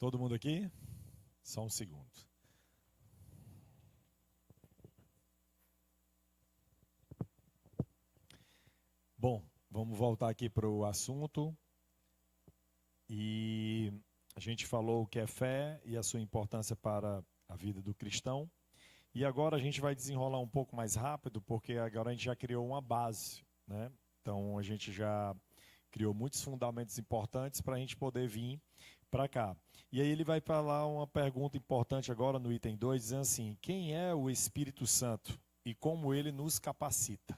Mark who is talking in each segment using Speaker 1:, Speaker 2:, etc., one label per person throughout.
Speaker 1: Todo mundo aqui? Só um segundo. Bom, vamos voltar aqui para o assunto. E a gente falou o que é fé e a sua importância para a vida do cristão. E agora a gente vai desenrolar um pouco mais rápido, porque agora a gente já criou uma base, né? Então a gente já criou muitos fundamentos importantes para a gente poder vir para cá. E aí ele vai falar uma pergunta importante agora no item 2, dizendo assim: quem é o Espírito Santo e como ele nos capacita?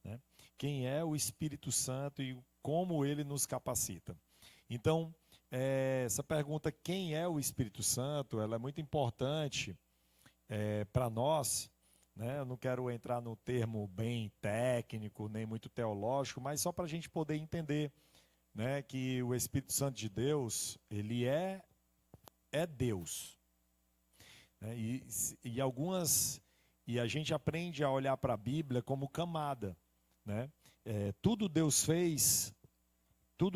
Speaker 1: Né? Quem é o Espírito Santo e como ele nos capacita? Então, essa pergunta, quem é o Espírito Santo, ela é muito importante para nós, né? Eu não quero entrar no termo bem técnico, nem muito teológico, mas só para a gente poder entender, né, que o Espírito Santo de Deus, ele é Deus. Né? E a gente aprende a olhar para a Bíblia como camada. Né? Tudo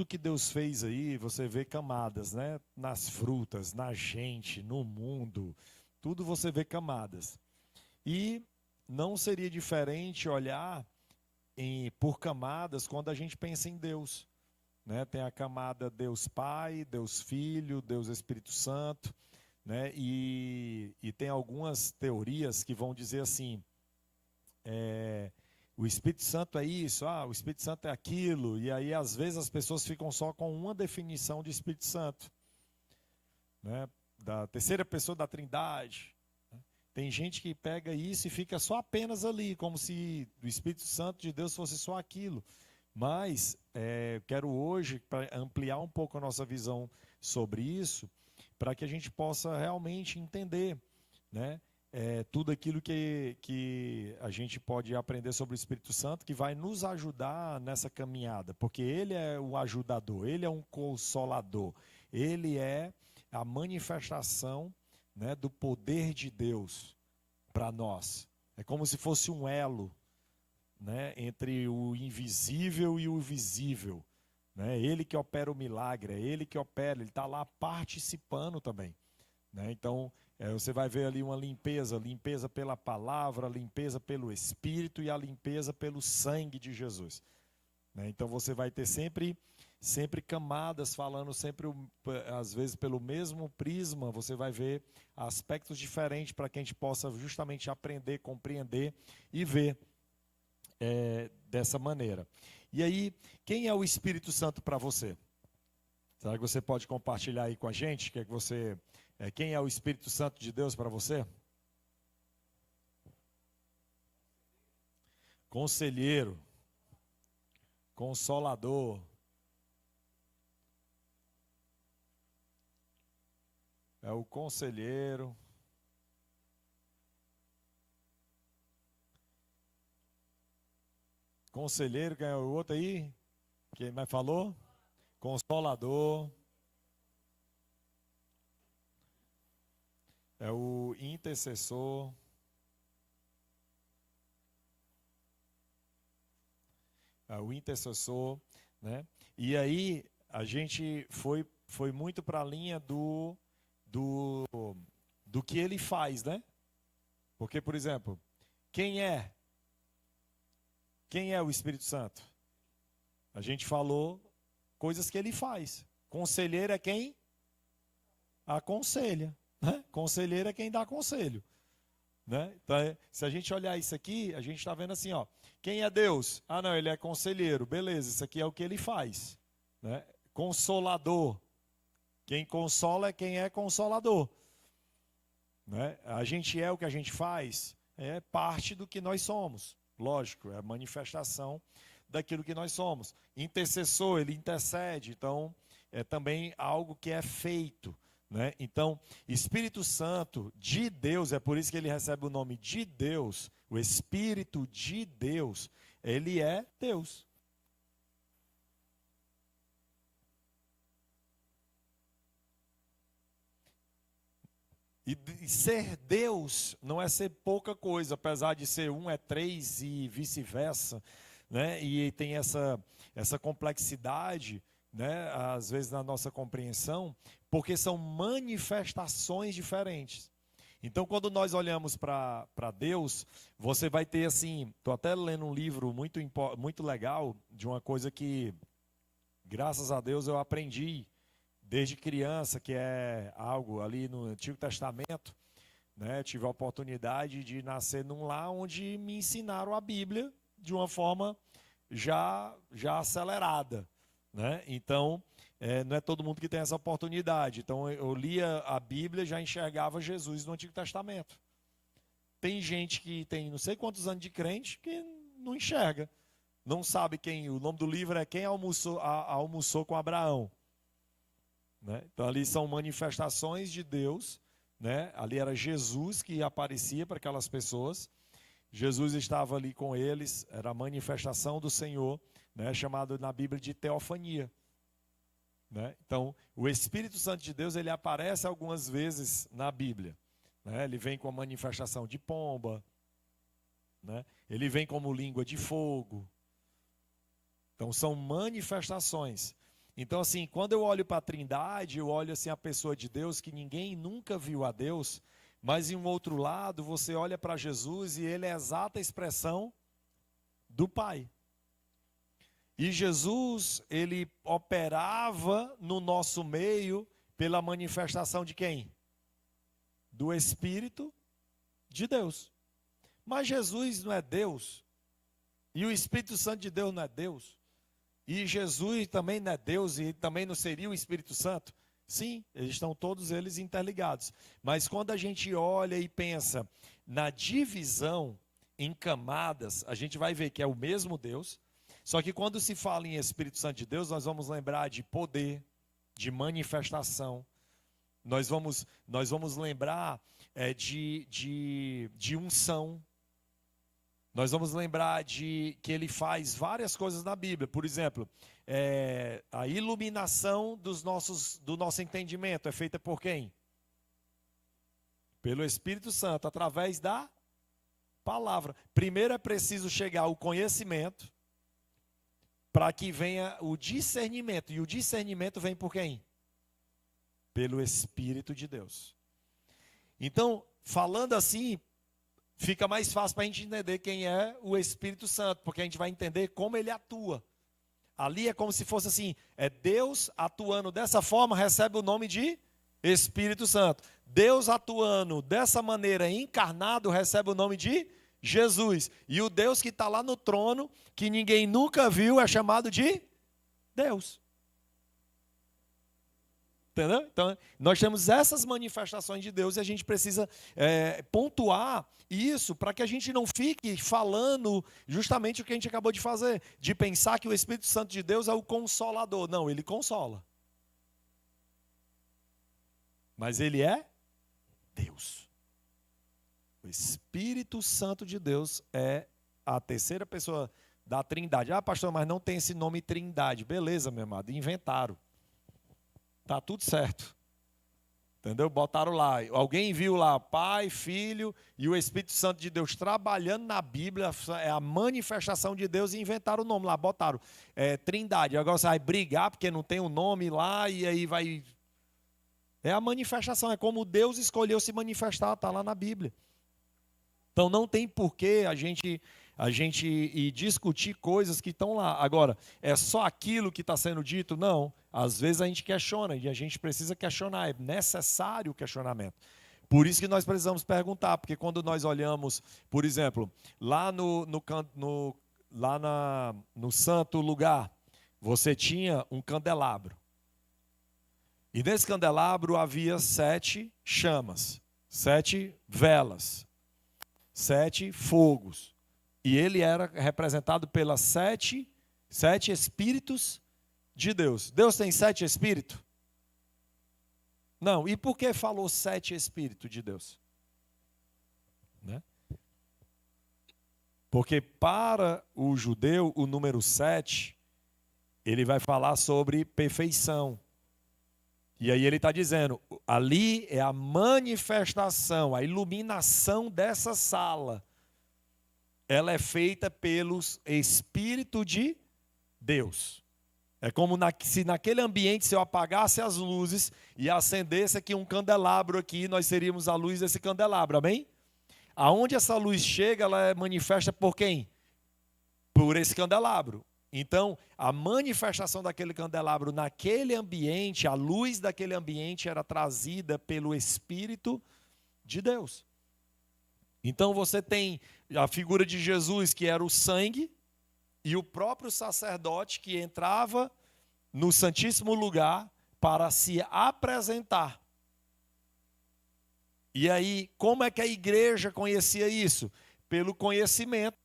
Speaker 1: que Deus fez aí, você vê camadas, né? Nas frutas, na gente, no mundo, tudo você vê camadas. E não seria diferente olhar por camadas quando a gente pensa em Deus. Né? Tem a camada Deus Pai, Deus Filho, Deus Espírito Santo. Né? E tem algumas teorias que vão dizer assim, o Espírito Santo é isso, o Espírito Santo é aquilo. E aí às vezes as pessoas ficam só com uma definição de Espírito Santo. Né? Da terceira pessoa da Trindade. Tem gente que pega isso e fica só apenas ali, como se o Espírito Santo de Deus fosse só aquilo. Mas eu quero hoje, para ampliar um pouco a nossa visão sobre isso, para que a gente possa realmente entender, né, tudo aquilo que a gente pode aprender sobre o Espírito Santo, que vai nos ajudar nessa caminhada, porque ele é o ajudador, ele é um consolador, ele é a manifestação, né, do poder de Deus para nós. É como se fosse um elo, né, entre o invisível e o visível. Né? Ele que opera o milagre, é ele que opera, ele está lá participando também. Né? Então, você vai ver ali uma limpeza pela palavra, limpeza pelo Espírito e a limpeza pelo sangue de Jesus. Né? Então você vai ter sempre camadas falando, sempre às vezes pelo mesmo prisma, você vai ver aspectos diferentes para que a gente possa justamente aprender, compreender e ver dessa maneira. E aí, quem é o Espírito Santo para você? Será que você pode compartilhar aí com a gente? Quem é o Espírito Santo de Deus para você? Conselheiro, Consolador, é o conselheiro. Conselheiro, quem é o outro aí? Quem mais falou? Consolador. É o intercessor. É o intercessor, né? E aí a gente foi muito para a linha do que ele faz, né? Porque, por exemplo, quem é o Espírito Santo? A gente falou coisas que ele faz. Conselheiro é quem aconselha, né? Conselheiro é quem dá conselho, né? Então, se a gente olhar isso aqui, a gente está vendo assim, ó, quem é Deus? Não, ele é conselheiro, beleza, isso aqui é o que ele faz, né? Consolador, quem consola é quem é consolador, né? A gente é o que a gente faz, é parte do que nós somos, lógico, é a manifestação daquilo que nós somos. Intercessor, ele intercede, então é também algo que é feito. Né? Então, Espírito Santo de Deus, é por isso que ele recebe o nome de Deus, o Espírito de Deus, ele é Deus. E ser Deus não é ser pouca coisa, apesar de ser um é três e vice-versa, né? E tem essa complexidade, né, às vezes na nossa compreensão, porque são manifestações diferentes. Então, quando nós olhamos para Deus, você vai ter assim, estou até lendo um livro muito legal, de uma coisa que, graças a Deus, eu aprendi desde criança, que é algo ali no Antigo Testamento, né? Tive a oportunidade de nascer num lar onde me ensinaram a Bíblia de uma forma já acelerada, né? Então, não é todo mundo que tem essa oportunidade. Então, eu lia a Bíblia e já enxergava Jesus no Antigo Testamento. Tem gente que tem não sei quantos anos de crente que não enxerga. Não sabe quem, o nome do livro é Quem Almoçou com Abraão. Né? Então, ali são manifestações de Deus, né? Ali era Jesus que aparecia para aquelas pessoas. Jesus estava ali com eles, era a manifestação do Senhor, né? Chamado na Bíblia de teofania. Né? Então, o Espírito Santo de Deus, ele aparece algumas vezes na Bíblia. Né? Ele vem com a manifestação de pomba, né? Ele vem como língua de fogo. Então, são manifestações. Então, assim, quando eu olho para a Trindade, eu olho assim a pessoa de Deus, que ninguém nunca viu a Deus, mas em um outro lado, você olha para Jesus e ele é a exata expressão do Pai. E Jesus, ele operava no nosso meio pela manifestação de quem? Do Espírito de Deus. Mas Jesus não é Deus. E o Espírito Santo de Deus não é Deus. E Jesus também não é Deus e também não seria o Espírito Santo? Sim, eles estão todos eles interligados. Mas quando a gente olha e pensa na divisão em camadas, a gente vai ver que é o mesmo Deus. Só que quando se fala em Espírito Santo de Deus, nós vamos lembrar de poder, de manifestação. Nós vamos lembrar de unção. Nós vamos lembrar de que ele faz várias coisas na Bíblia. Por exemplo, a iluminação do nosso entendimento é feita por quem? Pelo Espírito Santo, através da palavra. Primeiro é preciso chegar ao conhecimento, para que venha o discernimento. E o discernimento vem por quem? Pelo Espírito de Deus. Então, falando assim, fica mais fácil para a gente entender quem é o Espírito Santo, porque a gente vai entender como ele atua. Ali é como se fosse assim, Deus atuando dessa forma, recebe o nome de Espírito Santo. Deus atuando dessa maneira encarnado, recebe o nome de Jesus. E o Deus que está lá no trono, que ninguém nunca viu, é chamado de Deus. Entendeu? Então, nós temos essas manifestações de Deus e a gente precisa pontuar isso para que a gente não fique falando justamente o que a gente acabou de fazer, de pensar que o Espírito Santo de Deus é o consolador. Não, ele consola. Mas ele é Deus. O Espírito Santo de Deus é a terceira pessoa da Trindade. Ah, pastor, mas não tem esse nome Trindade. Beleza, meu amado, inventaram. Tá tudo certo. Entendeu? Botaram lá. Alguém viu lá Pai, Filho e o Espírito Santo de Deus trabalhando na Bíblia. É a manifestação de Deus e inventaram o nome lá. Botaram Trindade. Agora você vai brigar porque não tem o nome lá e aí vai... É a manifestação. É como Deus escolheu se manifestar. Está lá na Bíblia. Então não tem porquê a gente ir discutir coisas que estão lá. Agora, é só aquilo que está sendo dito? Não. Às vezes a gente questiona e a gente precisa questionar. É necessário o questionamento. Por isso que nós precisamos perguntar, porque quando nós olhamos, por exemplo, lá no santo lugar, você tinha um candelabro. E nesse candelabro havia 7 chamas, 7 velas. 7 fogos. E ele era representado pelas 7 espíritos de Deus. Deus tem 7 espíritos? Não. E por que falou 7 espíritos de Deus? Né? Porque para o judeu, o número 7, ele vai falar sobre perfeição. E aí ele está dizendo, ali é a manifestação, a iluminação dessa sala. Ela é feita pelos Espíritos de Deus. É como se naquele ambiente, se eu apagasse as luzes e acendesse aqui um candelabro aqui, nós seríamos a luz desse candelabro, amém? Aonde essa luz chega, ela é manifesta por quem? Por esse candelabro. Então, a manifestação daquele candelabro naquele ambiente, a luz daquele ambiente era trazida pelo Espírito de Deus. Então você tem a figura de Jesus, que era o sangue, e o próprio sacerdote que entrava no Santíssimo Lugar para se apresentar. E aí, como é que a igreja conhecia isso? Pelo conhecimento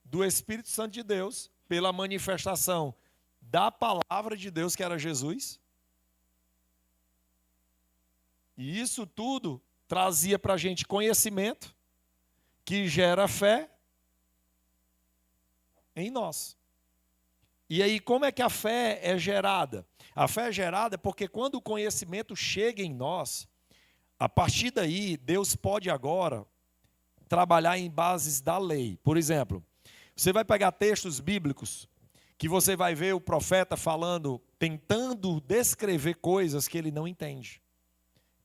Speaker 1: do Espírito Santo de Deus, pela manifestação da palavra de Deus, que era Jesus. E isso tudo trazia para a gente conhecimento, que gera fé em nós. E aí, como é que a fé é gerada? A fé é gerada porque quando o conhecimento chega em nós, a partir daí, Deus pode agora trabalhar em bases da lei. Por exemplo, você vai pegar textos bíblicos que você vai ver o profeta falando, tentando descrever coisas que ele não entende.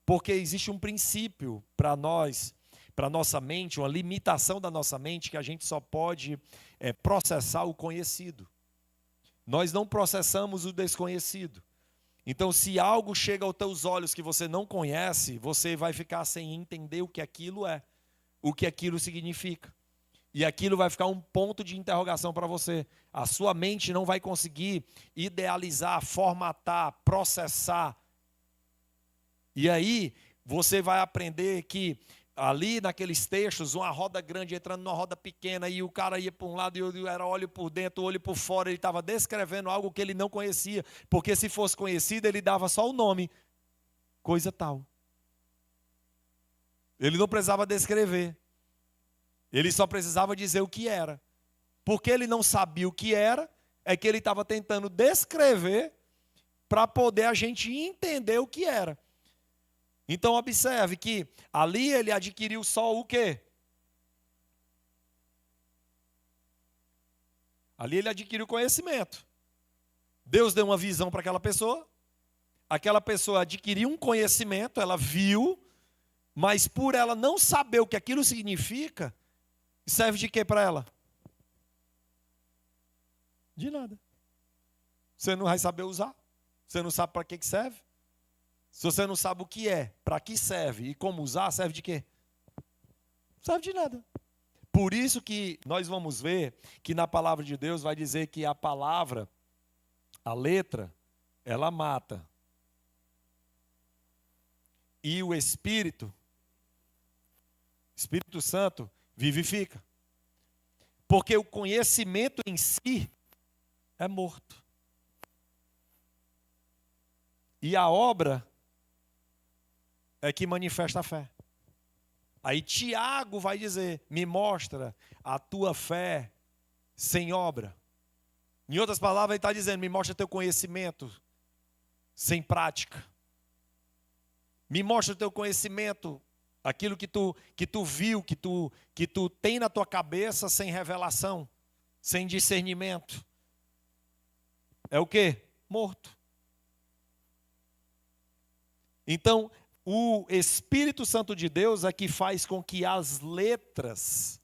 Speaker 1: Porque existe um princípio para nós, para a nossa mente, uma limitação da nossa mente, que a gente só pode processar o conhecido. Nós não processamos o desconhecido. Então, se algo chega aos teus olhos que você não conhece, você vai ficar sem entender o que aquilo é, o que aquilo significa. E aquilo vai ficar um ponto de interrogação para você. A sua mente não vai conseguir idealizar, formatar, processar. E aí, você vai aprender que ali naqueles textos, uma roda grande entrando numa roda pequena, e o cara ia para um lado e era olho por dentro, olho por fora, ele estava descrevendo algo que ele não conhecia, porque se fosse conhecido, ele dava só o nome, coisa tal. Ele não precisava descrever, ele só precisava dizer o que era. Porque ele não sabia o que era, é que ele estava tentando descrever para poder a gente entender o que era. Então observe que ali ele adquiriu só o quê? Ali ele adquiriu conhecimento. Deus deu uma visão para aquela pessoa adquiriu um conhecimento, ela viu, mas por ela não saber o que aquilo significa, serve de quê para ela? De nada. Você não vai saber usar, você não sabe para que serve. Se você não sabe o que é, para que serve e como usar, serve de quê? Serve de nada. Por isso que nós vamos ver que na palavra de Deus vai dizer que a palavra, a letra, ela mata. E o Espírito Santo, vivifica. Porque o conhecimento em si é morto. E a obra é que manifesta a fé. Aí Tiago vai dizer, me mostra a tua fé sem obra. Em outras palavras, ele está dizendo, me mostra teu conhecimento sem prática. Me mostra o teu conhecimento, aquilo que tu viu, que tu tem na tua cabeça sem revelação, sem discernimento. É o quê? Morto. Então, o Espírito Santo de Deus é que faz com que as letras,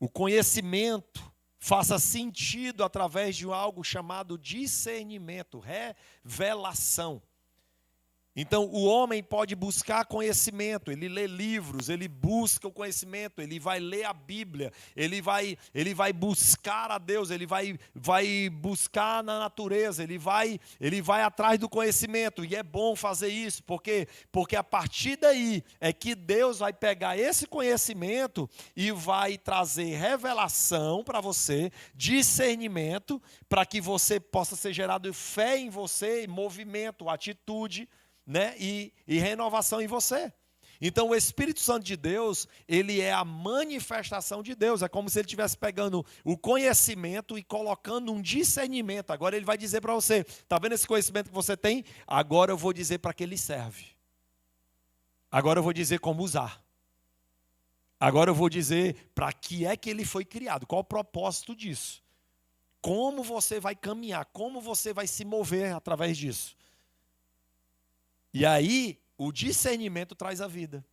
Speaker 1: o conhecimento, faça sentido através de algo chamado discernimento, revelação. Então, o homem pode buscar conhecimento, ele lê livros, ele busca o conhecimento, ele vai ler a Bíblia, ele vai buscar a Deus, ele vai buscar na natureza, ele vai atrás do conhecimento, e é bom fazer isso, porque a partir daí é que Deus vai pegar esse conhecimento e vai trazer revelação para você, discernimento, para que você possa ser gerado fé em você, movimento, atitude, né? E renovação em você. Então o Espírito Santo de Deus, ele é a manifestação de Deus. É como se ele estivesse pegando o conhecimento e colocando um discernimento. Agora ele vai dizer para você, está vendo esse conhecimento que você tem? Agora eu vou dizer para que ele serve. Agora eu vou dizer como usar. Agora eu vou dizer para que é que ele foi criado. Qual o propósito disso? como você vai caminhar, como você vai se mover através disso. E aí, o discernimento traz a vida.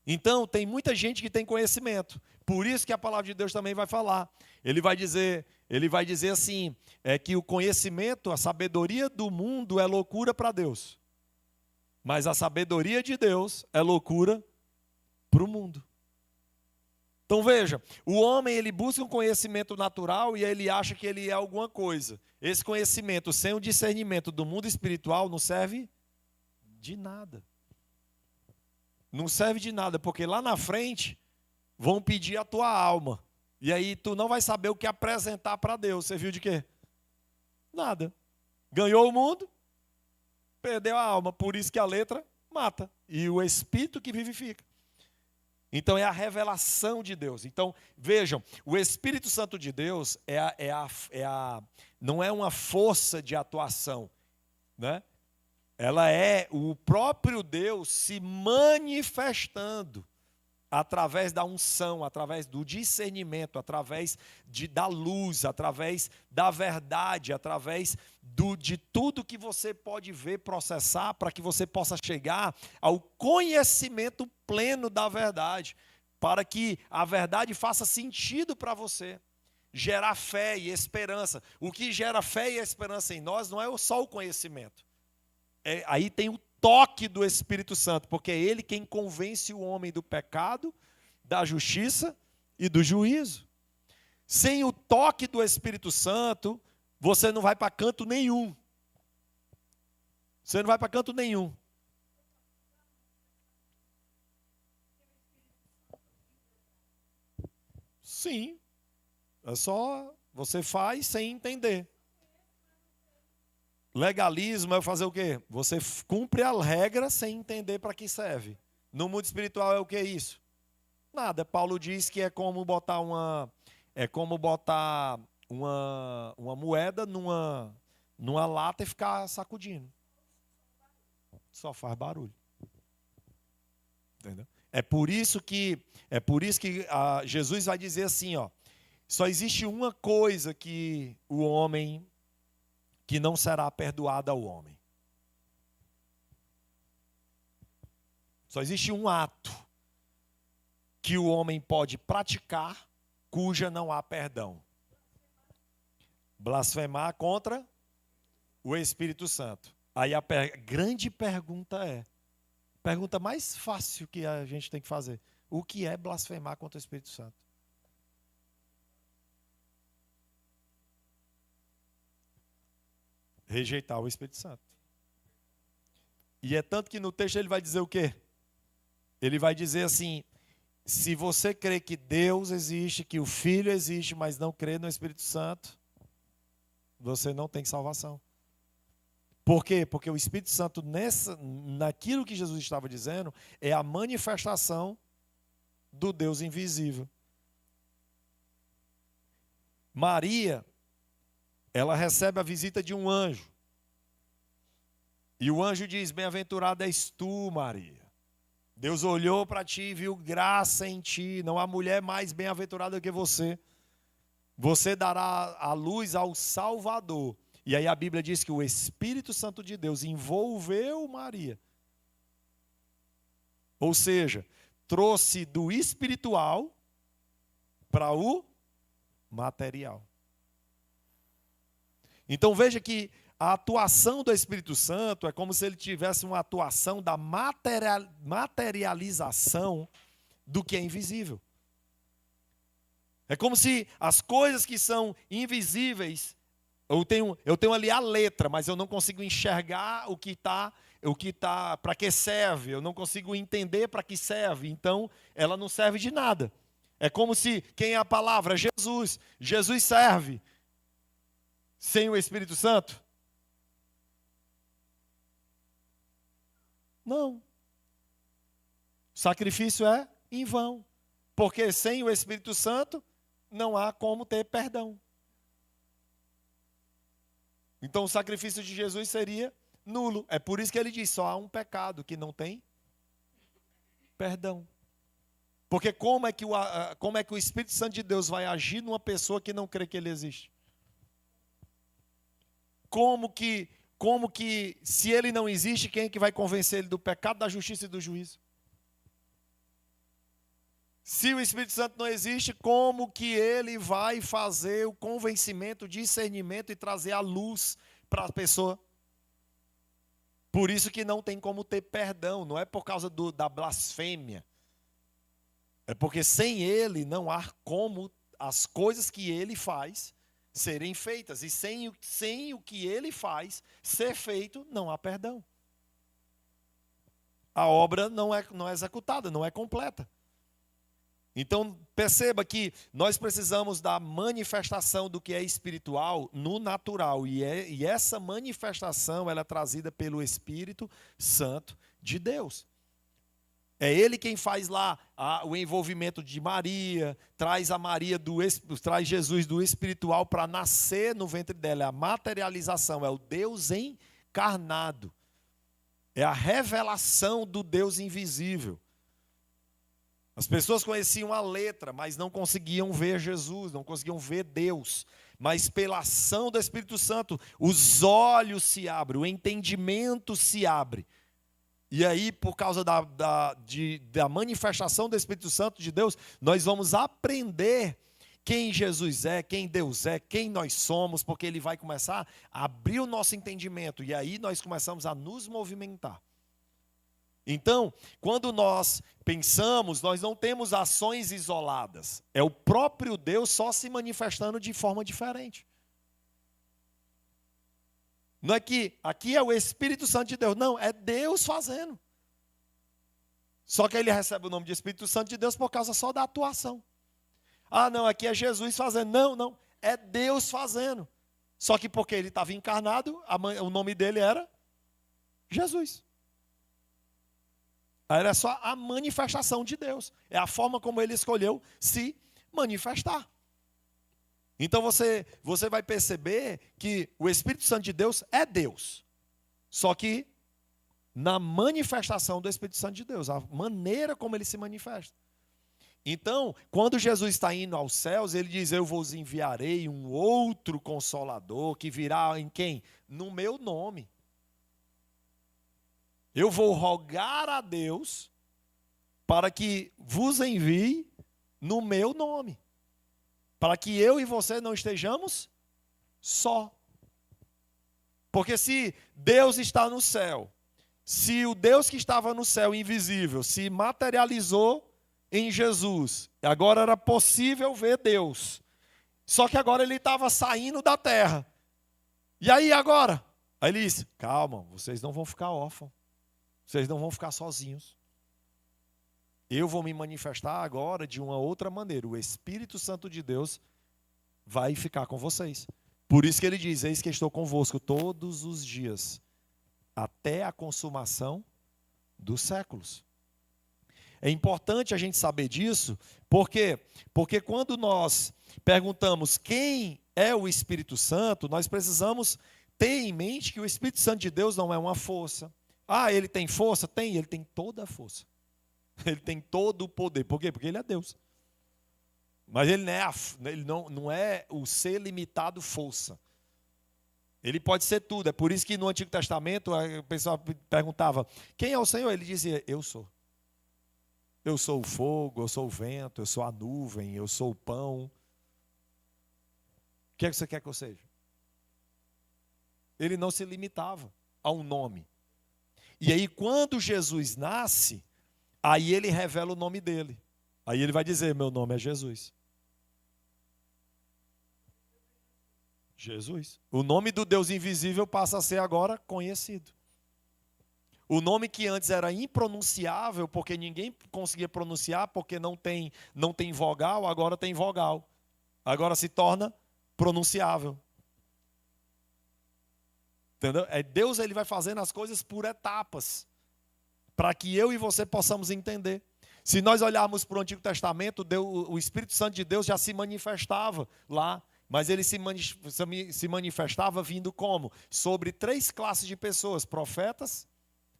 Speaker 1: Então, tem muita gente que tem conhecimento. Por isso que a palavra de Deus também vai falar. Ele vai dizer assim, que o conhecimento, a sabedoria do mundo é loucura para Deus. Mas a sabedoria de Deus é loucura para o mundo. Então veja, o homem ele busca um conhecimento natural e ele acha que ele é alguma coisa. Esse conhecimento sem o discernimento do mundo espiritual não serve de nada. Não serve de nada, porque lá na frente vão pedir a tua alma. E aí tu não vai saber o que apresentar para Deus. Você viu de quê? Nada. Ganhou o mundo, perdeu a alma. Por isso que a letra mata. E o espírito que vivifica. Então é a revelação de Deus. Então vejam, o Espírito Santo de Deus não é uma força de atuação, né? Ela é o próprio Deus se manifestando através da unção, através do discernimento, através da luz, através da verdade, através de tudo que você pode ver, processar, para que você possa chegar ao conhecimento pleno da verdade, para que a verdade faça sentido para você, gerar fé e esperança. O que gera fé e esperança em nós não é só o conhecimento. Aí tem o toque do Espírito Santo, porque é ele quem convence o homem do pecado, da justiça e do juízo. Sem o toque do Espírito Santo, você não vai para canto nenhum. Você não vai para canto nenhum. Sim. É só você faz sem entender. Legalismo é fazer o quê? Você cumpre a regra sem entender para que serve. No mundo espiritual é o que é isso? Nada. Paulo diz que é como botar uma moeda numa lata e ficar sacudindo. Só faz barulho. Entendeu? É por isso que Jesus vai dizer assim, ó, só existe uma coisa que não será perdoada ao homem. Só existe um ato que o homem pode praticar, cuja não há perdão. Blasfemar contra o Espírito Santo. Aí a grande pergunta pergunta mais fácil que a gente tem que fazer: o que é blasfemar contra o Espírito Santo? Rejeitar o Espírito Santo. E é tanto que no texto ele vai dizer o quê? Ele vai dizer assim: se você crê que Deus existe, que o Filho existe, mas não crê no Espírito Santo, você não tem salvação. Por quê? Porque o Espírito Santo, naquilo que Jesus estava dizendo, é a manifestação do Deus invisível. Maria, ela recebe a visita de um anjo. E o anjo diz: bem-aventurada és tu, Maria. Deus olhou para ti e viu graça em ti. Não há mulher mais bem-aventurada que você. Você dará a luz ao Salvador. E aí a Bíblia diz que o Espírito Santo de Deus envolveu Maria. Ou seja, trouxe do espiritual para o material. Então veja que a atuação do Espírito Santo é como se ele tivesse uma atuação da materialização do que é invisível. É como se as coisas que são invisíveis, eu tenho ali a letra, mas eu não consigo enxergar o que está, para que serve, eu não consigo entender para que serve, então ela não serve de nada. É como se, quem é a palavra? Jesus. Jesus serve sem o Espírito Santo? Não. O sacrifício é em vão, porque sem o Espírito Santo não há como ter perdão. Então o sacrifício de Jesus seria nulo. É por isso que ele diz: só há um pecado que não tem perdão. Porque como é que o Espírito Santo de Deus vai agir numa pessoa que não crê que ele existe? Como que, se ele não existe, quem é que vai convencer ele do pecado, da justiça e do juízo? Se o Espírito Santo não existe, como que ele vai fazer o convencimento, o discernimento e trazer a luz para a pessoa? Por isso que não tem como ter perdão, não é por causa da blasfêmia. É porque sem ele não há como as coisas que ele faz serem feitas. E sem o que ele faz ser feito, não há perdão. A obra não é executada, não é completa. Então, perceba que nós precisamos da manifestação do que é espiritual no natural. E essa manifestação ela é trazida pelo Espírito Santo de Deus. É Ele quem faz lá o envolvimento de Maria, traz traz Jesus do espiritual para nascer no ventre dela. É a materialização, é o Deus encarnado. É a revelação do Deus invisível. As pessoas conheciam a letra, mas não conseguiam ver Jesus, não conseguiam ver Deus. Mas pela ação do Espírito Santo, os olhos se abrem, o entendimento se abre. E aí, por causa da manifestação do Espírito Santo de Deus, nós vamos aprender quem Jesus é, quem Deus é, quem nós somos, porque Ele vai começar a abrir o nosso entendimento. E aí nós começamos a nos movimentar. Então, quando nós pensamos, nós não temos ações isoladas. É o próprio Deus só se manifestando de forma diferente. Não é que aqui é o Espírito Santo de Deus. Não, é Deus fazendo. Só que ele recebe o nome de Espírito Santo de Deus por causa só da atuação. Ah, não, aqui é Jesus fazendo. Não, é Deus fazendo. Só que porque ele estava encarnado, o nome dele era Jesus. Era só a manifestação de Deus. É a forma como ele escolheu se manifestar. Então você vai perceber que o Espírito Santo de Deus é Deus. Só que na manifestação do Espírito Santo de Deus, a maneira como ele se manifesta. Então, quando Jesus está indo aos céus, ele diz: eu vos enviarei um outro Consolador que virá em quem? No meu nome. Eu vou rogar a Deus para que vos envie no meu nome. Para que eu e você não estejamos só. Porque se Deus está no céu, se o Deus que estava no céu invisível se materializou em Jesus, agora era possível ver Deus. Só que agora ele estava saindo da terra. E aí agora? Aí ele disse: calma, vocês não vão ficar órfãos. Vocês não vão ficar sozinhos. Eu vou me manifestar agora de uma outra maneira. O Espírito Santo de Deus vai ficar com vocês. Por isso que ele diz: eis que estou convosco todos os dias, até a consumação dos séculos. É importante a gente saber disso, por quê? Porque quando nós perguntamos quem é o Espírito Santo, nós precisamos ter em mente que o Espírito Santo de Deus não é uma força. Ah, ele tem força? Tem, ele tem toda a força. Ele tem todo o poder. Por quê? Porque ele é Deus. Mas ele não é o ser limitado força. Ele pode ser tudo. É por isso que no Antigo Testamento a pessoa perguntava: quem é o Senhor? Ele dizia: eu sou. Eu sou o fogo, eu sou o vento, eu sou a nuvem, eu sou o pão. O que é que você quer que eu seja? Ele não se limitava a um nome. E aí quando Jesus nasce, aí ele revela o nome dele. Aí ele vai dizer: meu nome é Jesus. Jesus. O nome do Deus invisível passa a ser agora conhecido. O nome que antes era impronunciável, porque ninguém conseguia pronunciar, porque não tem vogal, agora tem vogal. Agora se torna pronunciável. Entendeu? Deus, ele vai fazendo as coisas por etapas, para que eu e você possamos entender. Se nós olharmos para o Antigo Testamento, o Espírito Santo de Deus já se manifestava lá, mas ele se manifestava vindo como? Sobre 3 classes de pessoas: profetas,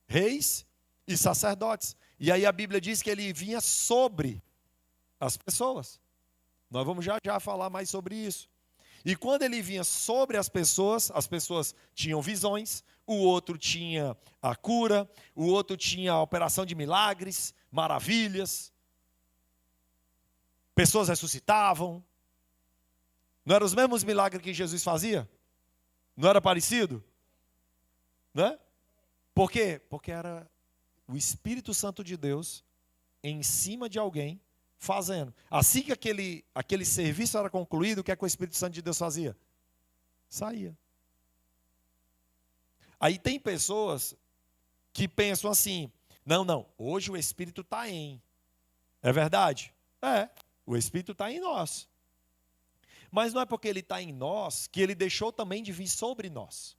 Speaker 1: reis e sacerdotes. E aí a Bíblia diz que ele vinha sobre as pessoas. Nós vamos já falar mais sobre isso. E quando ele vinha sobre as pessoas tinham visões, o outro tinha a cura, o outro tinha a operação de milagres, maravilhas. Pessoas ressuscitavam. Não eram os mesmos milagres que Jesus fazia? Não era parecido? Né? Por quê? Porque era o Espírito Santo de Deus em cima de alguém fazendo. Assim que aquele serviço era concluído, o que é que o Espírito Santo de Deus fazia? Saía. Aí tem pessoas que pensam assim, não, hoje o Espírito está em. É verdade? É, o Espírito está em nós. Mas não é porque ele está em nós que ele deixou também de vir sobre nós.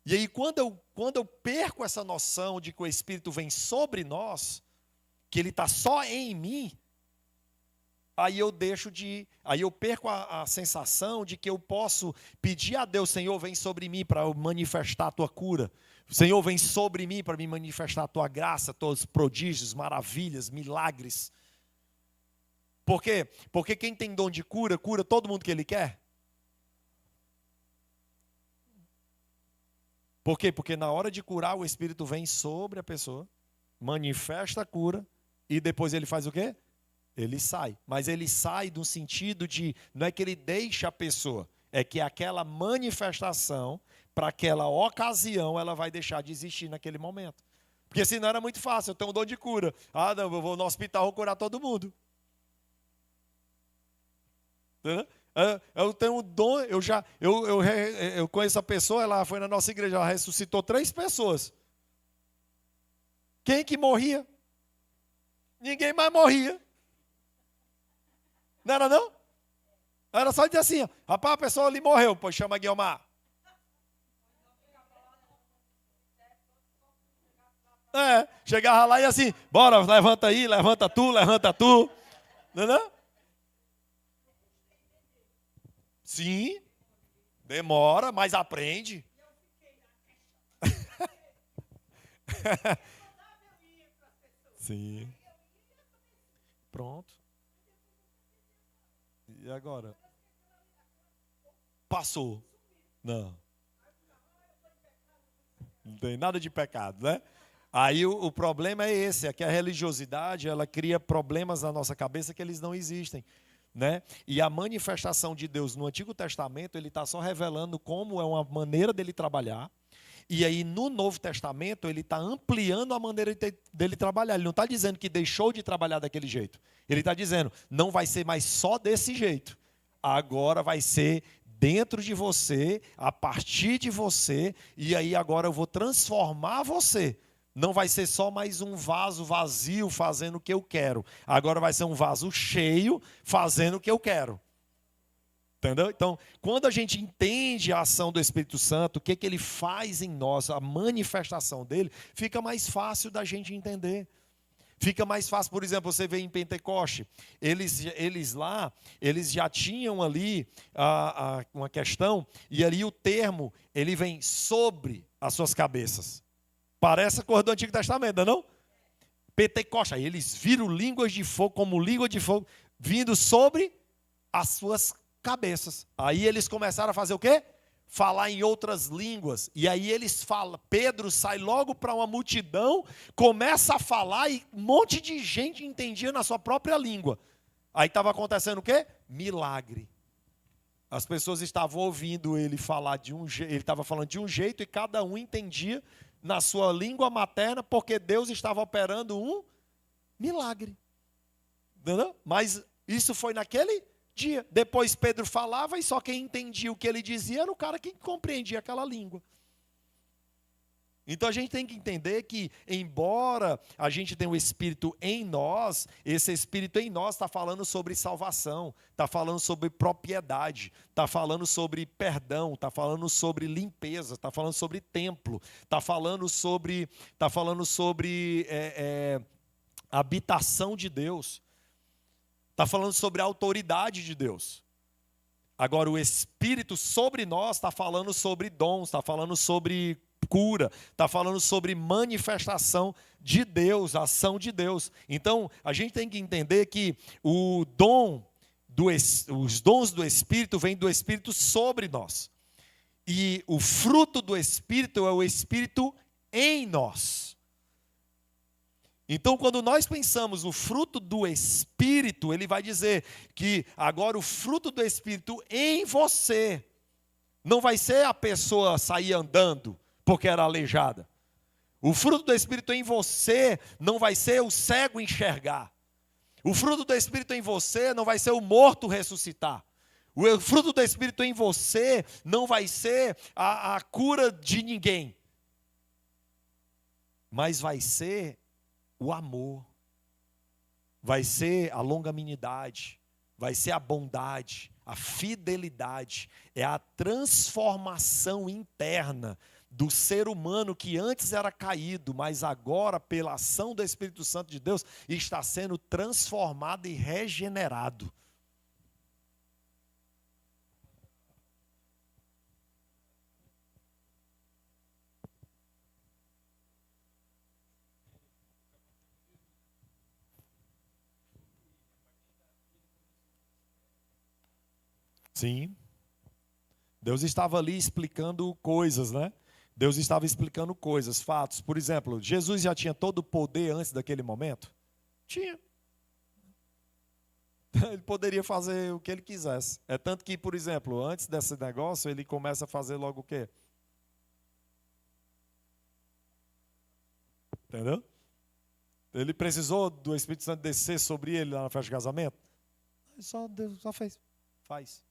Speaker 1: E aí quando eu perco essa noção de que o Espírito vem sobre nós, que ele está só em mim, aí eu perco a sensação de que eu posso pedir a Deus, Senhor, vem sobre mim para manifestar a tua cura. Senhor, vem sobre mim para me manifestar a tua graça, todos os prodígios, maravilhas, milagres. Por quê? Porque quem tem dom de cura, cura todo mundo que ele quer. Por quê? Porque na hora de curar, o Espírito vem sobre a pessoa, manifesta a cura, e depois ele faz o quê? Ele sai. Mas ele sai no sentido de, não é que ele deixa a pessoa, é que aquela manifestação, para aquela ocasião, ela vai deixar de existir naquele momento. Porque senão era muito fácil, eu tenho um dom de cura. Ah, não, eu vou no hospital, vou curar todo mundo. Entendeu? Eu tenho um dom, eu conheço a pessoa, ela foi na nossa igreja, ela ressuscitou 3 pessoas. Quem que morria? Ninguém mais morria. Não era não? Era só dizer assim, rapaz, a pessoa ali morreu, pois chama Guilmar. Chegava lá e assim, bora, levanta aí, levanta tu. Não é não? Sim, demora, mas aprende. Sim. Pronto. E agora? Passou. Não tem nada de pecado, né? Aí o problema é esse, é que a religiosidade, ela cria problemas na nossa cabeça que eles não existem, né? E a manifestação de Deus no Antigo Testamento, ele está só revelando como é uma maneira dele trabalhar. E aí no Novo Testamento ele está ampliando a maneira dele trabalhar. Ele não está dizendo que deixou de trabalhar daquele jeito. Ele está dizendo, não vai ser mais só desse jeito. Agora vai ser dentro de você, a partir de você, e aí agora eu vou transformar você. Não vai ser só mais um vaso vazio fazendo o que eu quero. Agora vai ser um vaso cheio fazendo o que eu quero. Entendeu? Então, quando a gente entende a ação do Espírito Santo, o que ele faz em nós, a manifestação dele, fica mais fácil da gente entender. Fica mais fácil, por exemplo, você vê em Pentecoste, eles lá, eles já tinham ali uma questão, e ali o termo, ele vem sobre as suas cabeças. Parece a cor do Antigo Testamento, não? Pentecoste, aí eles viram línguas de fogo, como língua de fogo, vindo sobre as suas cabeças. Aí eles começaram a fazer o quê? Falar em outras línguas. E aí eles falam, Pedro sai logo para uma multidão, começa a falar e um monte de gente entendia na sua própria língua. Aí estava acontecendo o quê? Milagre. As pessoas estavam ouvindo ele falar de um jeito, ele estava falando de um jeito e cada um entendia na sua língua materna, porque Deus estava operando um milagre. Entendeu? Mas isso foi naquele dia. Depois Pedro falava e só quem entendia o que ele dizia era o cara que compreendia aquela língua. Então a gente tem que entender que, embora a gente tenha o Espírito em nós, esse Espírito em nós está falando sobre salvação, está falando sobre propriedade, está falando sobre perdão, está falando sobre limpeza, está falando sobre templo, está falando sobre habitação de Deus, está falando sobre a autoridade de Deus. Agora o Espírito sobre nós está falando sobre dons, está falando sobre cura, está falando sobre manifestação de Deus, ação de Deus. Então, a gente tem que entender que os dons do Espírito vêm do Espírito sobre nós. E o fruto do Espírito é o Espírito em nós. Então, quando nós pensamos no fruto do Espírito, ele vai dizer que agora o fruto do Espírito em você não vai ser a pessoa sair andando porque era aleijada. O fruto do Espírito em você não vai ser o cego enxergar. O fruto do Espírito em você não vai ser o morto ressuscitar. O fruto do Espírito em você não vai ser a cura de ninguém. Mas vai ser o amor. Vai ser a longanimidade. Vai ser a bondade, a fidelidade. É a transformação interna do ser humano que antes era caído, mas agora, pela ação do Espírito Santo de Deus, está sendo transformado e regenerado. Sim. Deus estava ali explicando coisas, né? Deus estava explicando coisas, fatos. Por exemplo, Jesus já tinha todo o poder antes daquele momento? Tinha. Ele poderia fazer o que ele quisesse. É tanto que, por exemplo, antes desse negócio, ele começa a fazer logo o quê? Entendeu? Ele precisou do Espírito Santo descer sobre ele lá na festa de casamento? Deus só fez. Faz.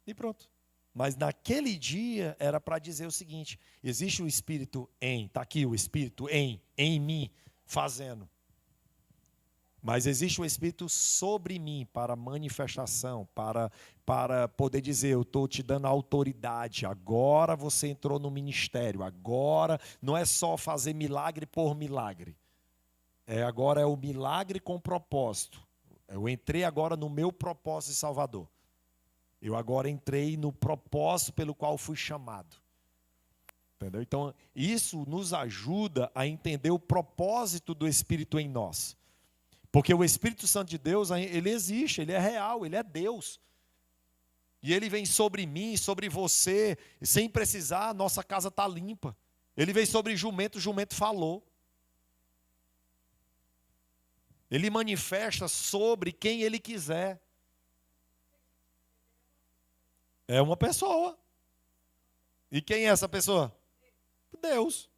Speaker 1: E pronto. Mas naquele dia era para dizer o seguinte: existe o Espírito está aqui o Espírito em mim, fazendo. Mas existe o Espírito sobre mim, para manifestação, para poder dizer, eu estou te dando autoridade, agora você entrou no ministério, agora não é só fazer milagre por milagre. Agora é o milagre com propósito. Eu entrei agora no meu propósito de Salvador. Eu agora entrei no propósito pelo qual fui chamado. Entendeu? Então, isso nos ajuda a entender o propósito do Espírito em nós. Porque o Espírito Santo de Deus, ele existe, ele é real, ele é Deus. E ele vem sobre mim, sobre você, sem precisar, nossa casa está limpa. Ele veio sobre jumento, o jumento falou. Ele manifesta sobre quem ele quiser. É uma pessoa. E quem é essa pessoa? Deus.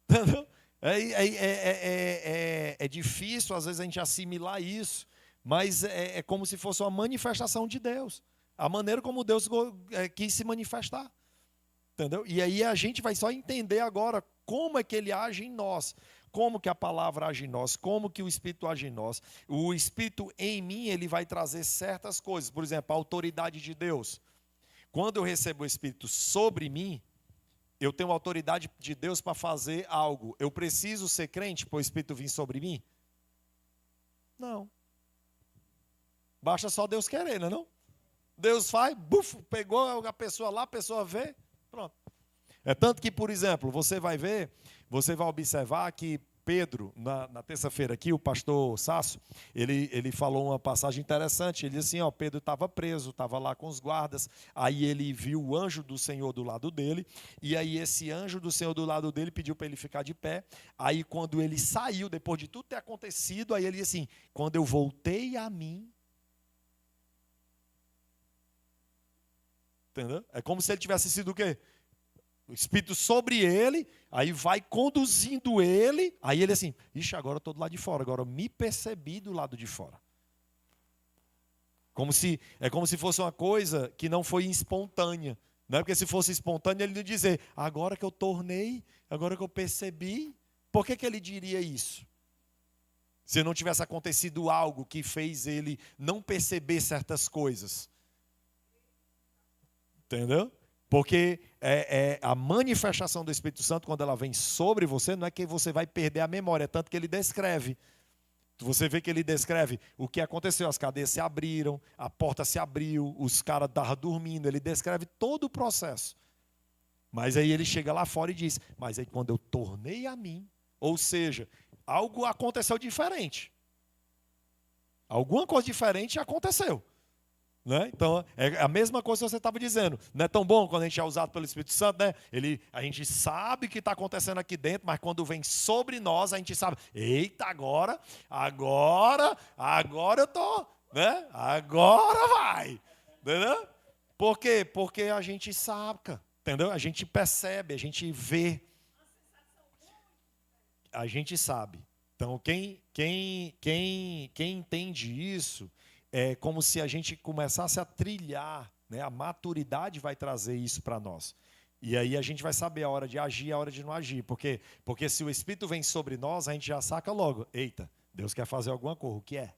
Speaker 1: Entendeu? É difícil, às vezes, a gente assimilar isso, mas é como se fosse uma manifestação de Deus. A maneira como Deus quis se manifestar. Entendeu? E aí a gente vai só entender agora como é que ele age em nós. Como que a palavra age em nós, como que o Espírito age em nós. O Espírito em mim, ele vai trazer certas coisas. Por exemplo, a autoridade de Deus. Quando eu recebo o Espírito sobre mim, eu tenho a autoridade de Deus para fazer algo. Eu preciso ser crente para o Espírito vir sobre mim? Não. Basta só Deus querer, não é não? Deus faz, pegou a pessoa lá, a pessoa vê, pronto. É tanto que, por exemplo, você vai observar que Pedro, na terça-feira aqui, o pastor Sasso, ele falou uma passagem interessante. Ele disse assim, Pedro estava preso, estava lá com os guardas, aí ele viu o anjo do Senhor do lado dele, e aí esse anjo do Senhor do lado dele pediu para ele ficar de pé. Aí quando ele saiu, depois de tudo ter acontecido, aí ele disse assim, quando eu voltei a mim, entendeu? É como se ele tivesse sido o quê? O Espírito sobre ele, aí vai conduzindo ele, aí ele assim, ixi, agora eu estou do lado de fora, agora eu me percebi do lado de fora. É como se fosse uma coisa que não foi espontânea. Não é porque se fosse espontânea ele ia dizer, agora que eu tornei, agora que eu percebi, por que ele diria isso? Se não tivesse acontecido algo que fez ele não perceber certas coisas. Entendeu? Porque a manifestação do Espírito Santo, quando ela vem sobre você, não é que você vai perder a memória, é tanto que ele descreve. Você vê que ele descreve o que aconteceu, as cadeias se abriram, a porta se abriu, os caras estavam dormindo, ele descreve todo o processo. Mas aí ele chega lá fora e diz, mas aí quando eu tornei a mim, ou seja, algo aconteceu diferente. Alguma coisa diferente aconteceu. Né? Então, é a mesma coisa que você estava dizendo. Não é tão bom quando a gente é usado pelo Espírito Santo, né? A gente sabe o que está acontecendo aqui dentro, mas quando vem sobre nós, a gente sabe, eita, agora eu tô, né? Agora vai. Entendeu? Por quê? Porque a gente saca, entendeu? A gente percebe, a gente vê. A gente sabe. Então, quem entende isso, é como se a gente começasse a trilhar, né? A maturidade vai trazer isso para nós. E aí a gente vai saber a hora de agir e a hora de não agir. Porque se o Espírito vem sobre nós, a gente já saca logo. Eita, Deus quer fazer alguma coisa, o que é?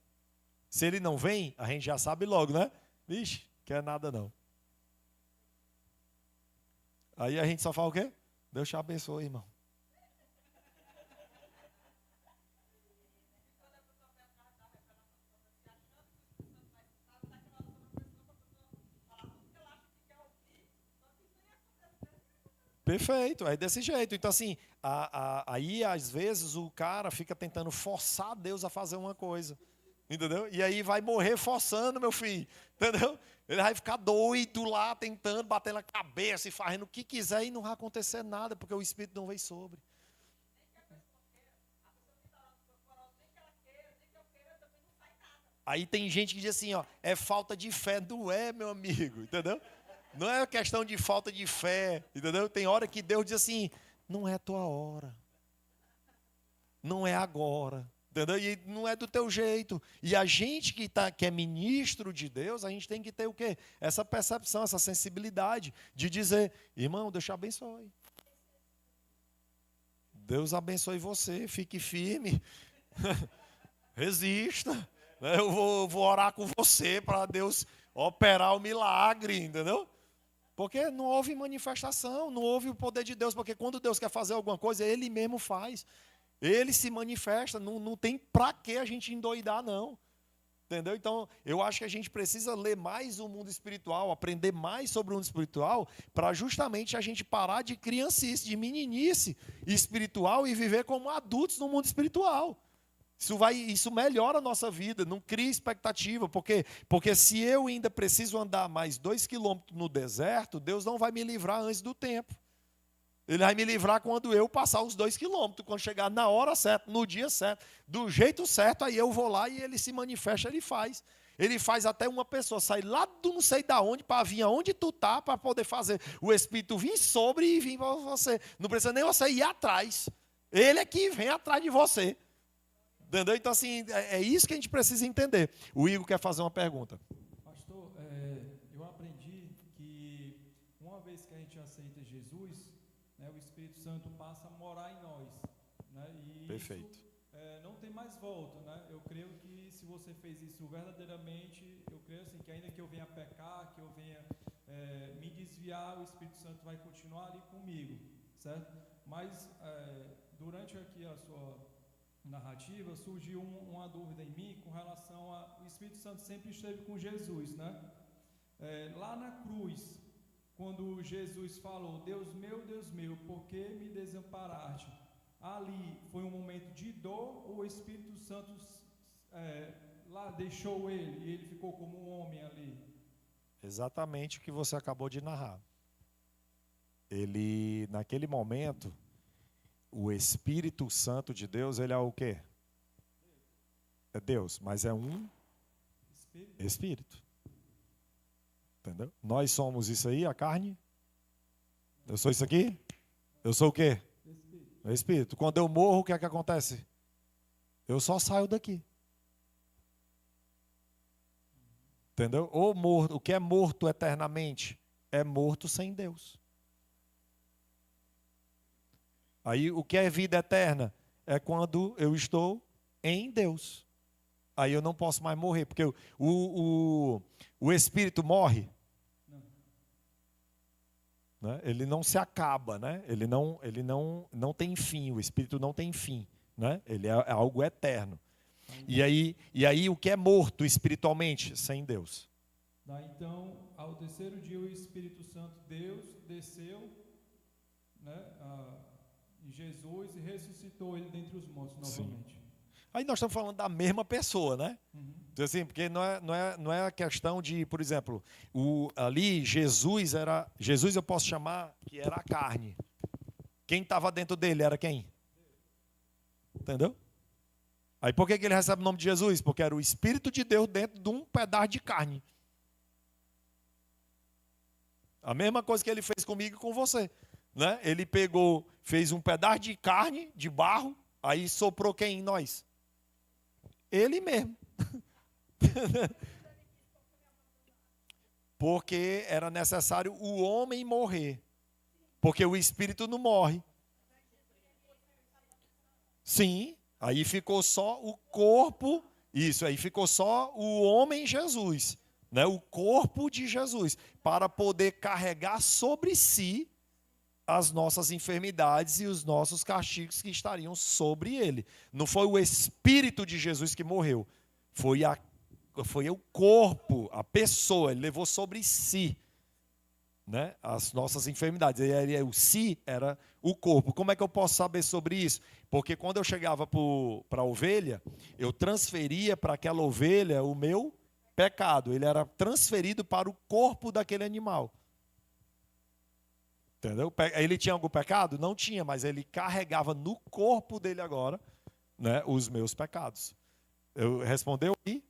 Speaker 1: Se ele não vem, a gente já sabe logo, né? Vixe, quer nada não. Aí a gente só fala o quê? Deus te abençoe, irmão. Perfeito, é desse jeito. Então, assim, aí às vezes o cara fica tentando forçar Deus a fazer uma coisa. Entendeu? E aí vai morrer forçando, meu filho. Entendeu? Ele vai ficar doido lá, tentando, batendo na cabeça e fazendo o que quiser e não vai acontecer nada, porque o Espírito não veio sobre. Aí tem gente que diz assim, ó, é falta de fé. Não é, meu amigo, entendeu? Não é questão de falta de fé, entendeu? Tem hora que Deus diz assim, não é a tua hora. Não é agora. Entendeu? E não é do teu jeito. E a gente que é ministro de Deus, a gente tem que ter o quê? Essa percepção, essa sensibilidade de dizer, irmão, Deus te abençoe. Deus abençoe você, fique firme. Resista. Eu vou orar com você para Deus operar o milagre, entendeu? Porque não houve manifestação, não houve o poder de Deus, porque quando Deus quer fazer alguma coisa, Ele mesmo faz. Ele se manifesta, não tem para que a gente endoidar, não. Entendeu? Então, eu acho que a gente precisa ler mais o mundo espiritual, aprender mais sobre o mundo espiritual, para justamente a gente parar de criancice, de meninice espiritual e viver como adultos no mundo espiritual. Isso melhora a nossa vida, não cria expectativa, porque se eu ainda preciso andar mais 2 quilômetros no deserto, Deus não vai me livrar antes do tempo. Ele vai me livrar quando eu passar os 2 quilômetros, quando chegar na hora certa, no dia certo, do jeito certo, aí eu vou lá e ele se manifesta, ele faz. Ele faz até uma pessoa sair lá do não sei da onde, para vir aonde tu tá, para poder fazer o Espírito vir sobre e vir para você. Não precisa nem você ir atrás. Ele é que vem atrás de você. Entendeu? Então, assim, é isso que a gente precisa entender. O Igor quer fazer uma pergunta.
Speaker 2: Pastor, eu aprendi que uma vez que a gente aceita Jesus, né, o Espírito Santo passa a morar em nós. Né, e
Speaker 1: Perfeito.
Speaker 2: Isso, não tem mais volta. Né? Eu creio que se você fez isso verdadeiramente, eu creio assim, que ainda que eu venha pecar, que eu venha me desviar, o Espírito Santo vai continuar ali comigo. Certo? Mas durante aqui a sua narrativa, surgiu uma dúvida em mim com relação a... O Espírito Santo sempre esteve com Jesus, né? Lá na cruz, quando Jesus falou, Deus meu, por que me desamparaste? Ali foi um momento de dor, ou o Espírito Santo lá deixou ele, e ele ficou como um homem ali?
Speaker 1: Exatamente o que você acabou de narrar. Ele, naquele momento... O Espírito Santo de Deus, ele é o quê? É Deus, mas é um Espírito. Entendeu? Nós somos isso aí, a carne? Eu sou isso aqui? Eu sou o quê? O Espírito. Quando eu morro, o que é que acontece? Eu só saio daqui. Entendeu? Ou morto, o que é morto eternamente é morto sem Deus. Aí o que é vida eterna? É quando eu estou em Deus. Aí eu não posso mais morrer, porque o Espírito morre. Não. Né? Ele não se acaba, né? Ele não tem fim, o Espírito não tem fim. Né? Ele é algo eterno. E aí o que é morto espiritualmente? Sem Deus.
Speaker 2: Então, ao terceiro dia o Espírito Santo, Deus desceu né, em Jesus e ressuscitou ele dentre os mortos novamente.
Speaker 1: Aí nós estamos falando da mesma pessoa, né? Então, assim, porque não é a questão de, por exemplo, ali Jesus eu posso chamar que era a carne. Quem estava dentro dele era quem? Entendeu? Aí por que ele recebe o nome de Jesus? Porque era o Espírito de Deus dentro de um pedaço de carne. A mesma coisa que ele fez comigo e com você, né? Ele fez um pedaço de carne, de barro, aí soprou quem em nós? Ele mesmo. Porque era necessário o homem morrer. Porque o espírito não morre. Sim, aí ficou só o corpo, aí ficou só o homem Jesus, né? O corpo de Jesus, para poder carregar sobre si as nossas enfermidades e os nossos castigos que estariam sobre ele. Não foi o Espírito de Jesus que morreu, foi o corpo, a pessoa, ele levou sobre si, né, as nossas enfermidades. E o si era o corpo. Como é que eu posso saber sobre isso? Porque quando eu chegava para a ovelha, eu transferia para aquela ovelha o meu pecado. Ele era transferido para o corpo daquele animal. Entendeu? Ele tinha algum pecado? Não tinha, mas ele carregava no corpo dele agora, né, os meus pecados. Respondeu aí?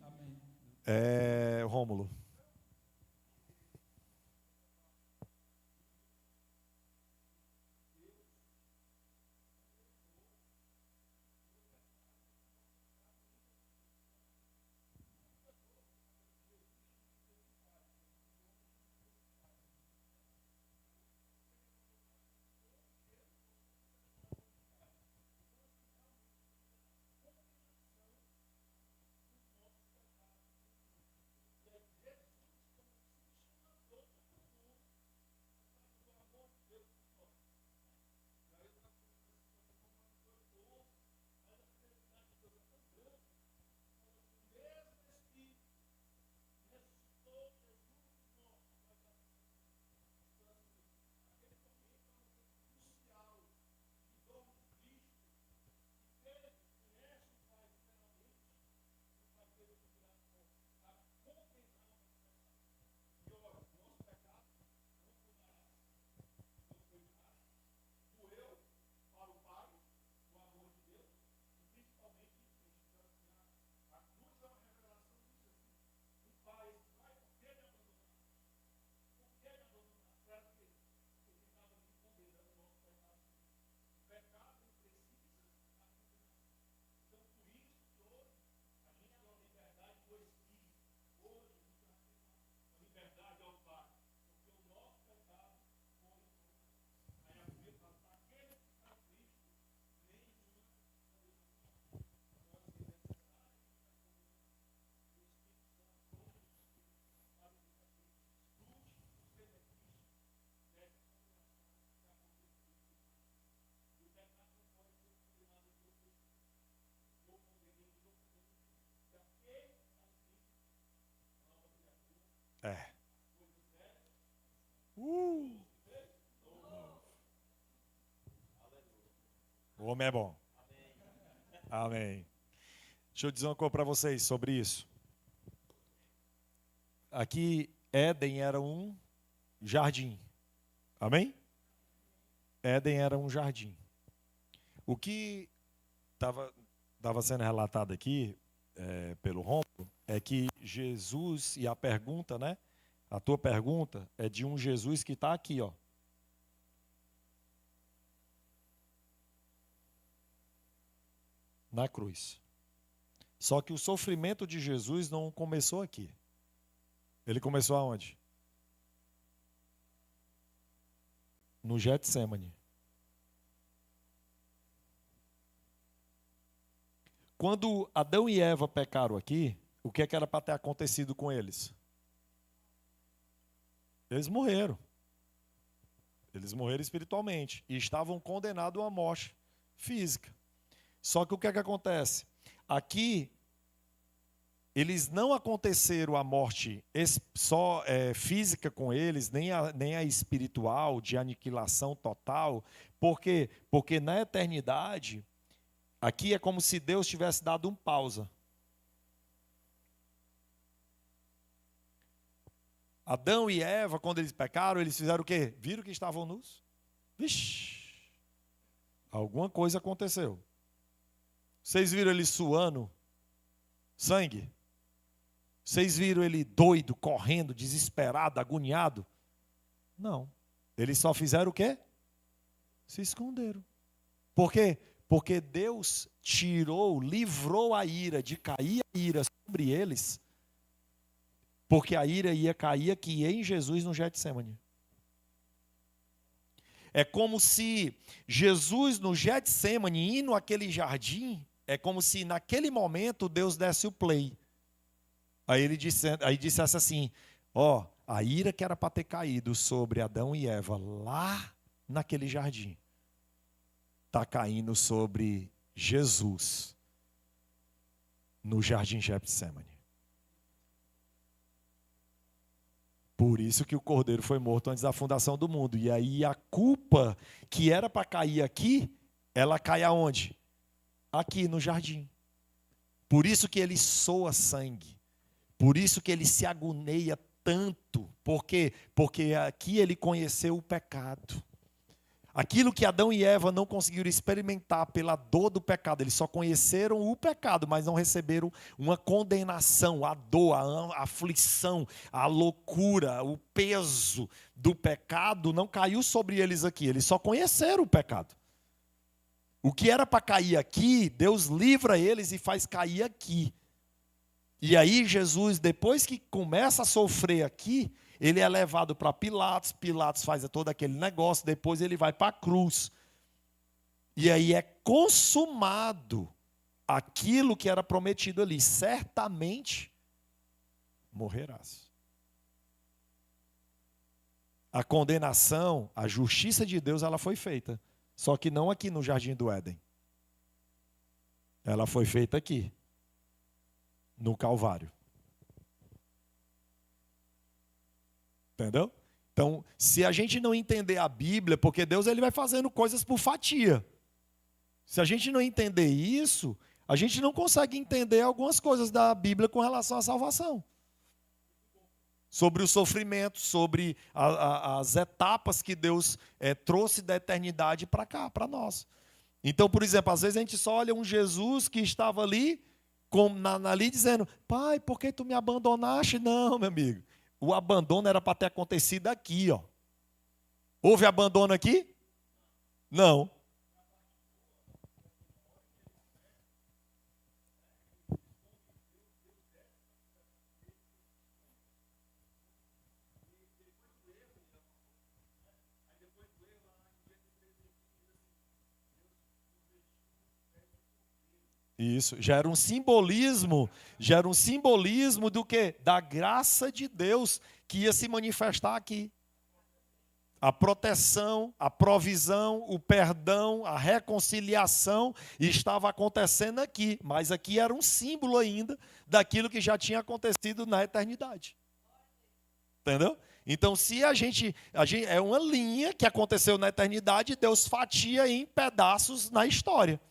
Speaker 1: Amém. Rômulo. O homem é bom. Amém. Deixa eu dizer uma coisa para vocês sobre isso. Aqui, Éden era um jardim. Amém? Éden era um jardim. O que estava sendo relatado aqui pelo Rômulo é que Jesus, e a pergunta, né? A tua pergunta é de um Jesus que está aqui, ó. Na cruz. Só que o sofrimento de Jesus não começou aqui. Ele começou aonde? No Getsemane. Quando Adão e Eva pecaram aqui, o que era para ter acontecido com eles? Eles morreram. Eles morreram espiritualmente e estavam condenados à morte física. Só que o que acontece? Aqui, eles não aconteceram a morte só física com eles, nem a espiritual, de aniquilação total. Por quê? Porque na eternidade, aqui é como se Deus tivesse dado um pausa. Adão e Eva, quando eles pecaram, eles fizeram o quê? Viram que estavam nus? Vixe, alguma coisa aconteceu. Vocês viram ele suando sangue? Vocês viram ele doido, correndo, desesperado, agoniado? Não. Eles só fizeram o quê? Se esconderam. Por quê? Porque Deus livrou a ira, de cair a ira sobre eles, porque a ira ia cair aqui em Jesus no Getsêmani. É como se Jesus no Getsêmani, indo àquele jardim, é como se naquele momento Deus desse o play. Aí ele dissesse assim, a ira que era para ter caído sobre Adão e Eva lá naquele jardim, está caindo sobre Jesus no jardim Getsêmani. Por isso que o Cordeiro foi morto antes da fundação do mundo. E aí a culpa que era para cair aqui, ela cai aonde? Aqui no jardim. Por isso que ele soa sangue. Por isso que ele se agonia tanto. Por quê? Porque aqui ele conheceu o pecado. Aquilo que Adão e Eva não conseguiram experimentar pela dor do pecado, eles só conheceram o pecado, mas não receberam uma condenação, a dor, a aflição, a loucura, o peso do pecado não caiu sobre eles aqui, eles só conheceram o pecado. O que era para cair aqui, Deus livra eles e faz cair aqui. E aí Jesus, depois que começa a sofrer aqui, ele é levado para Pilatos, Pilatos faz todo aquele negócio, depois ele vai para a cruz. E aí é consumado aquilo que era prometido ali. Certamente morrerás. A condenação, a justiça de Deus, ela foi feita. Só que não aqui no Jardim do Éden. Ela foi feita aqui, no Calvário. Entendeu? Então, se a gente não entender a Bíblia, porque Deus ele vai fazendo coisas por fatia. Se a gente não entender isso, a gente não consegue entender algumas coisas da Bíblia com relação à salvação. Sobre o sofrimento, sobre as etapas que Deus trouxe da eternidade para cá, para nós. Então, por exemplo, às vezes a gente só olha um Jesus que estava ali, ali dizendo, Pai, por que tu me abandonaste? Não, meu amigo. O abandono era para ter acontecido aqui, ó. Houve abandono aqui? Não. Isso, já era um simbolismo do quê? Da graça de Deus que ia se manifestar aqui. A proteção, a provisão, o perdão, a reconciliação estava acontecendo aqui, mas aqui era um símbolo ainda daquilo que já tinha acontecido na eternidade. Entendeu? Então, se a gente é uma linha que aconteceu na eternidade, Deus fatia em pedaços na história.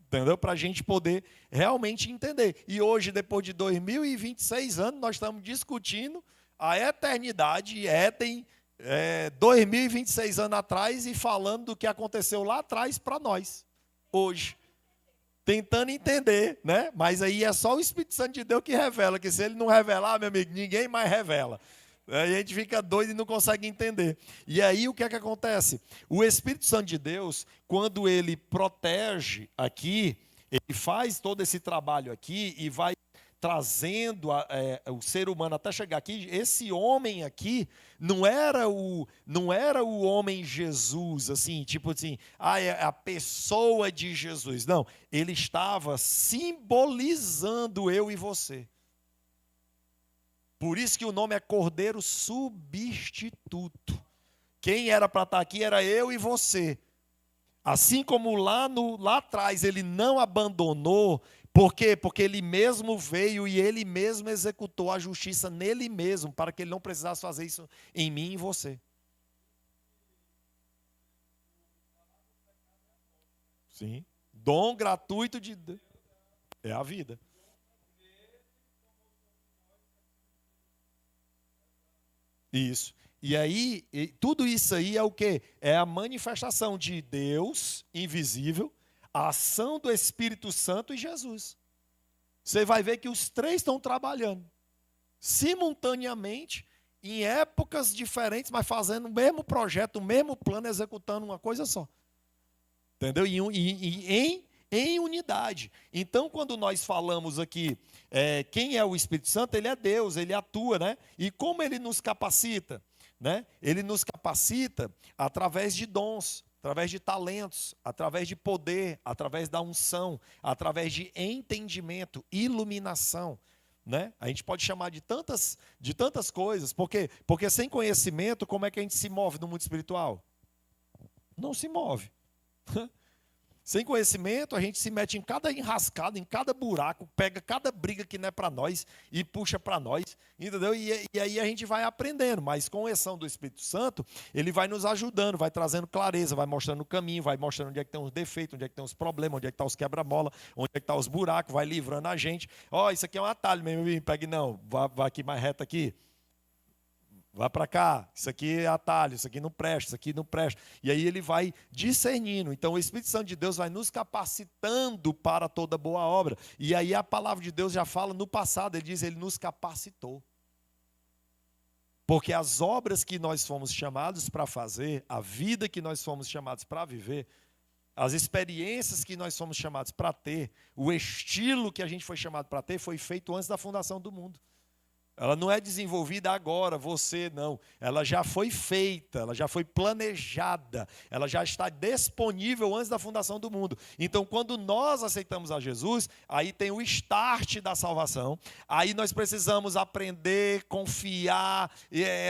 Speaker 1: Entendeu? Para a gente poder realmente entender. E hoje, depois de 2026 anos, nós estamos discutindo a eternidade, Éden, 2026 anos atrás, e falando do que aconteceu lá atrás para nós, hoje. Tentando entender, né? Mas aí é só o Espírito Santo de Deus que revela, que se ele não revelar, meu amigo, ninguém mais revela. Aí a gente fica doido e não consegue entender. E aí o que é que acontece? O Espírito Santo de Deus, quando ele protege aqui, ele faz todo esse trabalho aqui e vai trazendo o ser humano até chegar aqui. Esse homem aqui não era o homem Jesus, assim, tipo assim, é a pessoa de Jesus. Não, ele estava simbolizando eu e você. Por isso que o nome é Cordeiro Substituto. Quem era para estar aqui era eu e você. Assim como lá atrás ele não abandonou Por quê? Porque ele mesmo veio e ele mesmo executou a justiça nele mesmo, para que ele não precisasse fazer isso em mim e em você. Sim. Dom gratuito de Deus é a vida. Isso. E aí, tudo isso aí é o quê? É a manifestação de Deus invisível, a ação do Espírito Santo e Jesus. Você vai ver que os três estão trabalhando simultaneamente, em épocas diferentes, mas fazendo o mesmo projeto, o mesmo plano, executando uma coisa só. Entendeu? Em unidade. Então, quando nós falamos aqui, quem é o Espírito Santo, ele é Deus, ele atua, né? E como ele nos capacita? Né? Ele nos capacita através de dons, através de talentos, através de poder, através da unção, através de entendimento, iluminação. Né? A gente pode chamar de tantas coisas, porque sem conhecimento, como é que a gente se move no mundo espiritual? Não se move. Sem conhecimento, a gente se mete em cada enrascada, em cada buraco, pega cada briga que não é para nós e puxa para nós, entendeu? E aí a gente vai aprendendo, mas com a ação do Espírito Santo, ele vai nos ajudando, vai trazendo clareza, vai mostrando o caminho, vai mostrando onde é que tem os defeitos, onde é que tem os problemas, onde é que estão os quebra-mola, onde é que estão os buracos, vai livrando a gente. Isso aqui é um atalho mesmo, pegue não, vai aqui mais reto aqui. Vai para cá, isso aqui é atalho, isso aqui não presta, isso aqui não presta. E aí ele vai discernindo. Então o Espírito Santo de Deus vai nos capacitando para toda boa obra. E aí a palavra de Deus já fala no passado, ele diz, ele nos capacitou. Porque as obras que nós fomos chamados para fazer, a vida que nós fomos chamados para viver, as experiências que nós fomos chamados para ter, o estilo que a gente foi chamado para ter, foi feito antes da fundação do mundo. Ela não é desenvolvida agora, você não. Ela já foi feita, ela já foi planejada, ela já está disponível antes da fundação do mundo. Então, quando nós aceitamos a Jesus, aí tem o start da salvação. Aí nós precisamos aprender, confiar,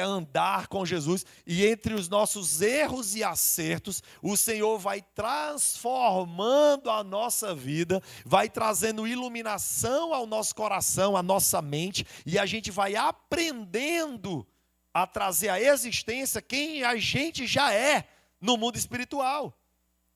Speaker 1: andar com Jesus. E entre os nossos erros e acertos, o Senhor vai transformando a nossa vida, vai trazendo iluminação ao nosso coração, à nossa mente, e a gente vai aprendendo a trazer à existência quem a gente já é no mundo espiritual.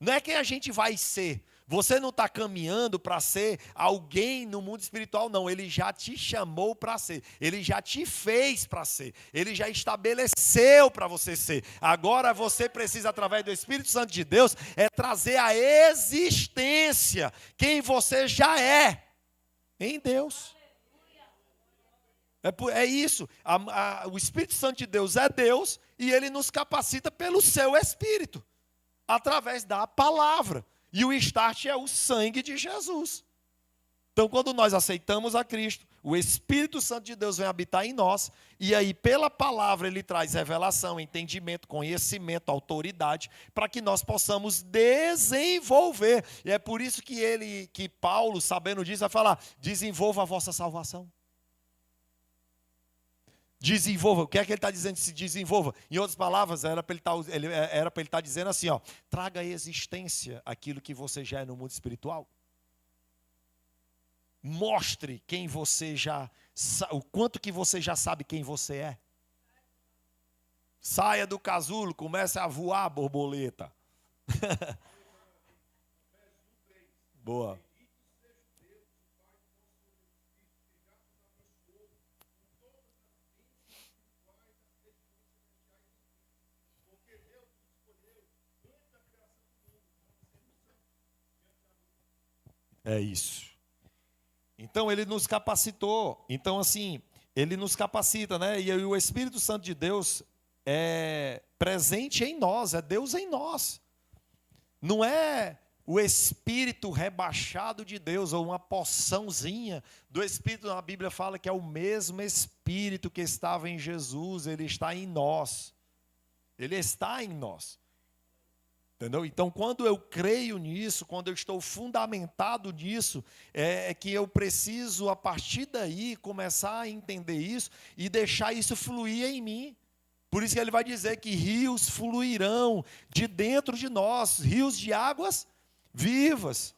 Speaker 1: Não é quem a gente vai ser. Você não está caminhando para ser alguém no mundo espiritual, não. Ele já te chamou para ser. Ele já te fez para ser. Ele já estabeleceu para você ser. Agora você precisa, através do Espírito Santo de Deus, trazer à existência quem você já é em Deus. É isso, o Espírito Santo de Deus é Deus e ele nos capacita pelo seu Espírito, através da palavra. E o start é o sangue de Jesus. Então, quando nós aceitamos a Cristo, o Espírito Santo de Deus vem habitar em nós, e aí pela palavra ele traz revelação, entendimento, conhecimento, autoridade, para que nós possamos desenvolver. E é por isso que Paulo, sabendo disso, vai falar, desenvolva a vossa salvação. Desenvolva, o que é que ele está dizendo? Se desenvolva. Em outras palavras, era para ele estar dizendo assim, traga à existência aquilo que você já é no mundo espiritual. Mostre quem você já, o quanto que você já sabe quem você é. Saia do casulo, comece a voar, borboleta. Boa. É isso. Então ele nos capacitou. Então assim, ele nos capacita, né? E o Espírito Santo de Deus é presente em nós, é Deus em nós. Não é o Espírito rebaixado de Deus, ou uma porçãozinha do Espírito. A Bíblia fala que é o mesmo Espírito que estava em Jesus, ele está em nós. Ele está em nós. Entendeu? Então, quando eu creio nisso, quando eu estou fundamentado nisso, é que eu preciso, a partir daí, começar a entender isso e deixar isso fluir em mim. Por isso que ele vai dizer que rios fluirão de dentro de nós, rios de águas vivas.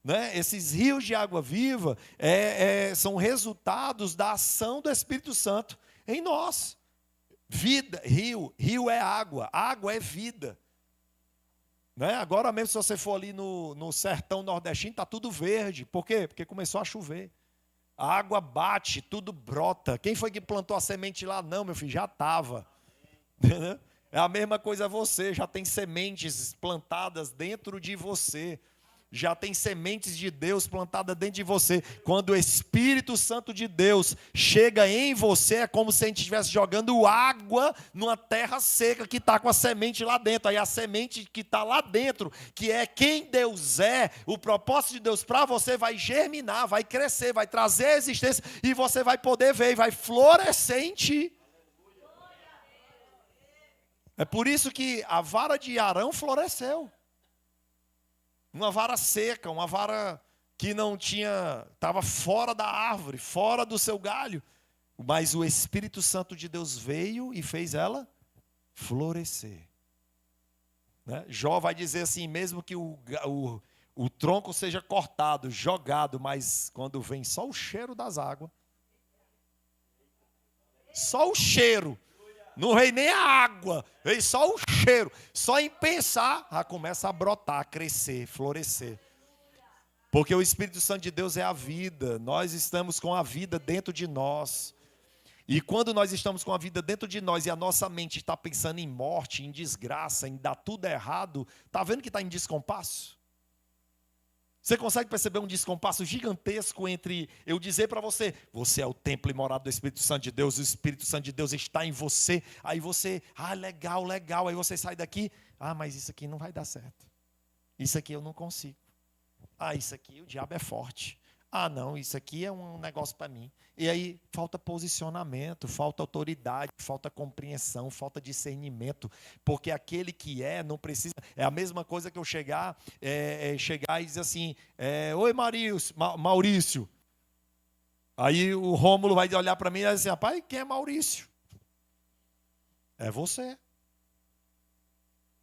Speaker 1: né? Esses rios de água viva são resultados da ação do Espírito Santo em nós. Vida, rio é água é vida. Né? Agora mesmo, se você for ali no sertão nordestino, está tudo verde. Por quê? Porque começou a chover. A água bate, tudo brota. Quem foi que plantou a semente lá? Não, meu filho, já estava. É a mesma coisa você, já tem sementes plantadas dentro de você. Já tem sementes de Deus plantadas dentro de você. Quando o Espírito Santo de Deus chega em você, é como se a gente estivesse jogando água numa terra seca que está com a semente lá dentro. Aí a semente que está lá dentro, que é quem Deus é, o propósito de Deus para você vai germinar, vai crescer, vai trazer a existência e você vai poder ver e vai florescer em ti. É por isso que a vara de Arão floresceu. Uma vara seca, uma vara que não tinha, estava fora da árvore, fora do seu galho. Mas o Espírito Santo de Deus veio e fez ela florescer. Né? Jó vai dizer assim, mesmo que o tronco seja cortado, jogado, mas quando vem só o cheiro das águas, só o cheiro, não veio nem a água, veio só o cheiro. Só em pensar, já começa a brotar, a crescer, florescer. Porque o Espírito Santo de Deus é a vida. Nós estamos com a vida dentro de nós. E quando nós estamos com a vida dentro de nós e a nossa mente está pensando em morte, em desgraça, em dar tudo errado, está vendo que está em descompasso? Você consegue perceber um descompasso gigantesco entre eu dizer para você, você é o templo e morada do Espírito Santo de Deus, o Espírito Santo de Deus está em você. Aí você, legal, legal. Aí você sai daqui, mas isso aqui não vai dar certo. Isso aqui eu não consigo. Isso aqui o diabo é forte. Não, isso aqui é um negócio para mim. E aí falta posicionamento, falta autoridade, falta compreensão, falta discernimento. Porque aquele que não precisa... É a mesma coisa que eu chegar e dizer assim, oi Maurício. Aí o Rômulo vai olhar para mim e vai dizer assim, rapaz, quem é Maurício? É você.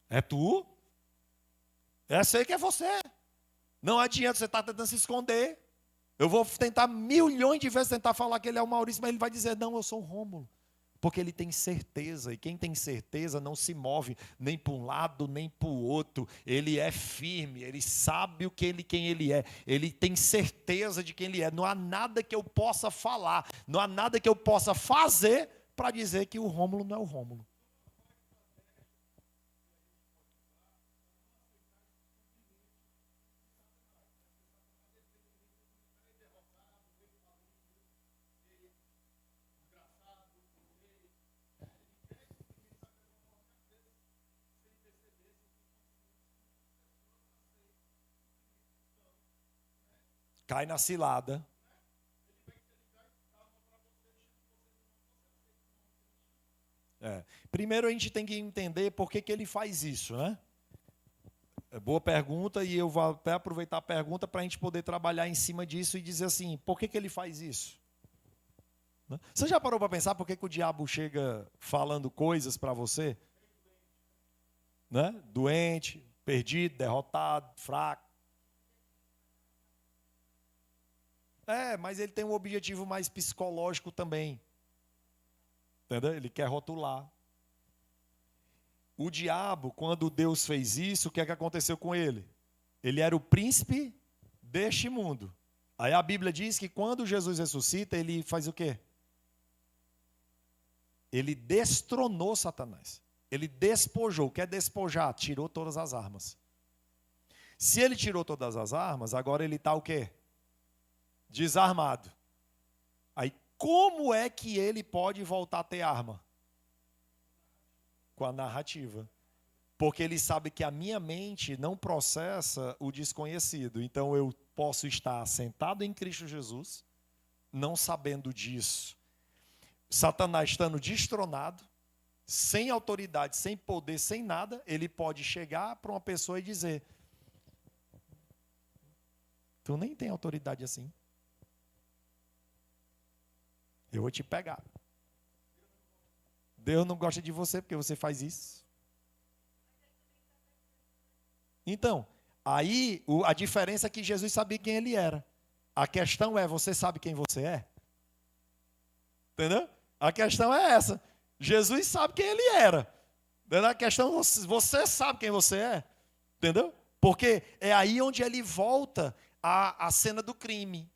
Speaker 1: É tu. Sei que é você. Não adianta, você está tentando se esconder. Eu vou tentar milhões de vezes tentar falar que ele é o Maurício, mas ele vai dizer, não, eu sou o Rômulo. Porque ele tem certeza, e quem tem certeza não se move nem para um lado, nem para o outro. Ele é firme, ele sabe quem ele é. Ele tem certeza de quem ele é. Não há nada que eu possa falar, não há nada que eu possa fazer para dizer que o Rômulo não é o Rômulo. Cai na cilada. Primeiro a gente tem que entender por que ele faz isso, né? Boa pergunta, e eu vou até aproveitar a pergunta para a gente poder trabalhar em cima disso e dizer assim, por que ele faz isso? Você já parou para pensar por que o diabo chega falando coisas para você? Né? Doente, perdido, derrotado, fraco. Mas ele tem um objetivo mais psicológico também. Entendeu? Ele quer rotular. O diabo, quando Deus fez isso, o que é que aconteceu com ele? Ele era o príncipe deste mundo. Aí a Bíblia diz que quando Jesus ressuscita, ele faz o quê? Ele destronou Satanás. Ele despojou. Quer despojar? Tirou todas as armas. Se ele tirou todas as armas, agora ele está o quê? Desarmado. Aí como é que ele pode voltar a ter arma? Com a narrativa. Porque ele sabe que a minha mente não processa o desconhecido. Então eu posso estar sentado em Cristo Jesus, não sabendo disso. Satanás estando destronado, sem autoridade, sem poder, sem nada, ele pode chegar para uma pessoa e dizer, tu nem tem autoridade assim. Eu vou te pegar. Deus não gosta de você porque você faz isso. Então, Aí, a diferença é que Jesus sabia quem ele era. A questão é, você sabe quem você é? Entendeu? A questão é essa. Jesus sabe quem ele era. Entendeu? A questão, você sabe quem você é. Entendeu? Porque é aí onde ele volta à cena do crime.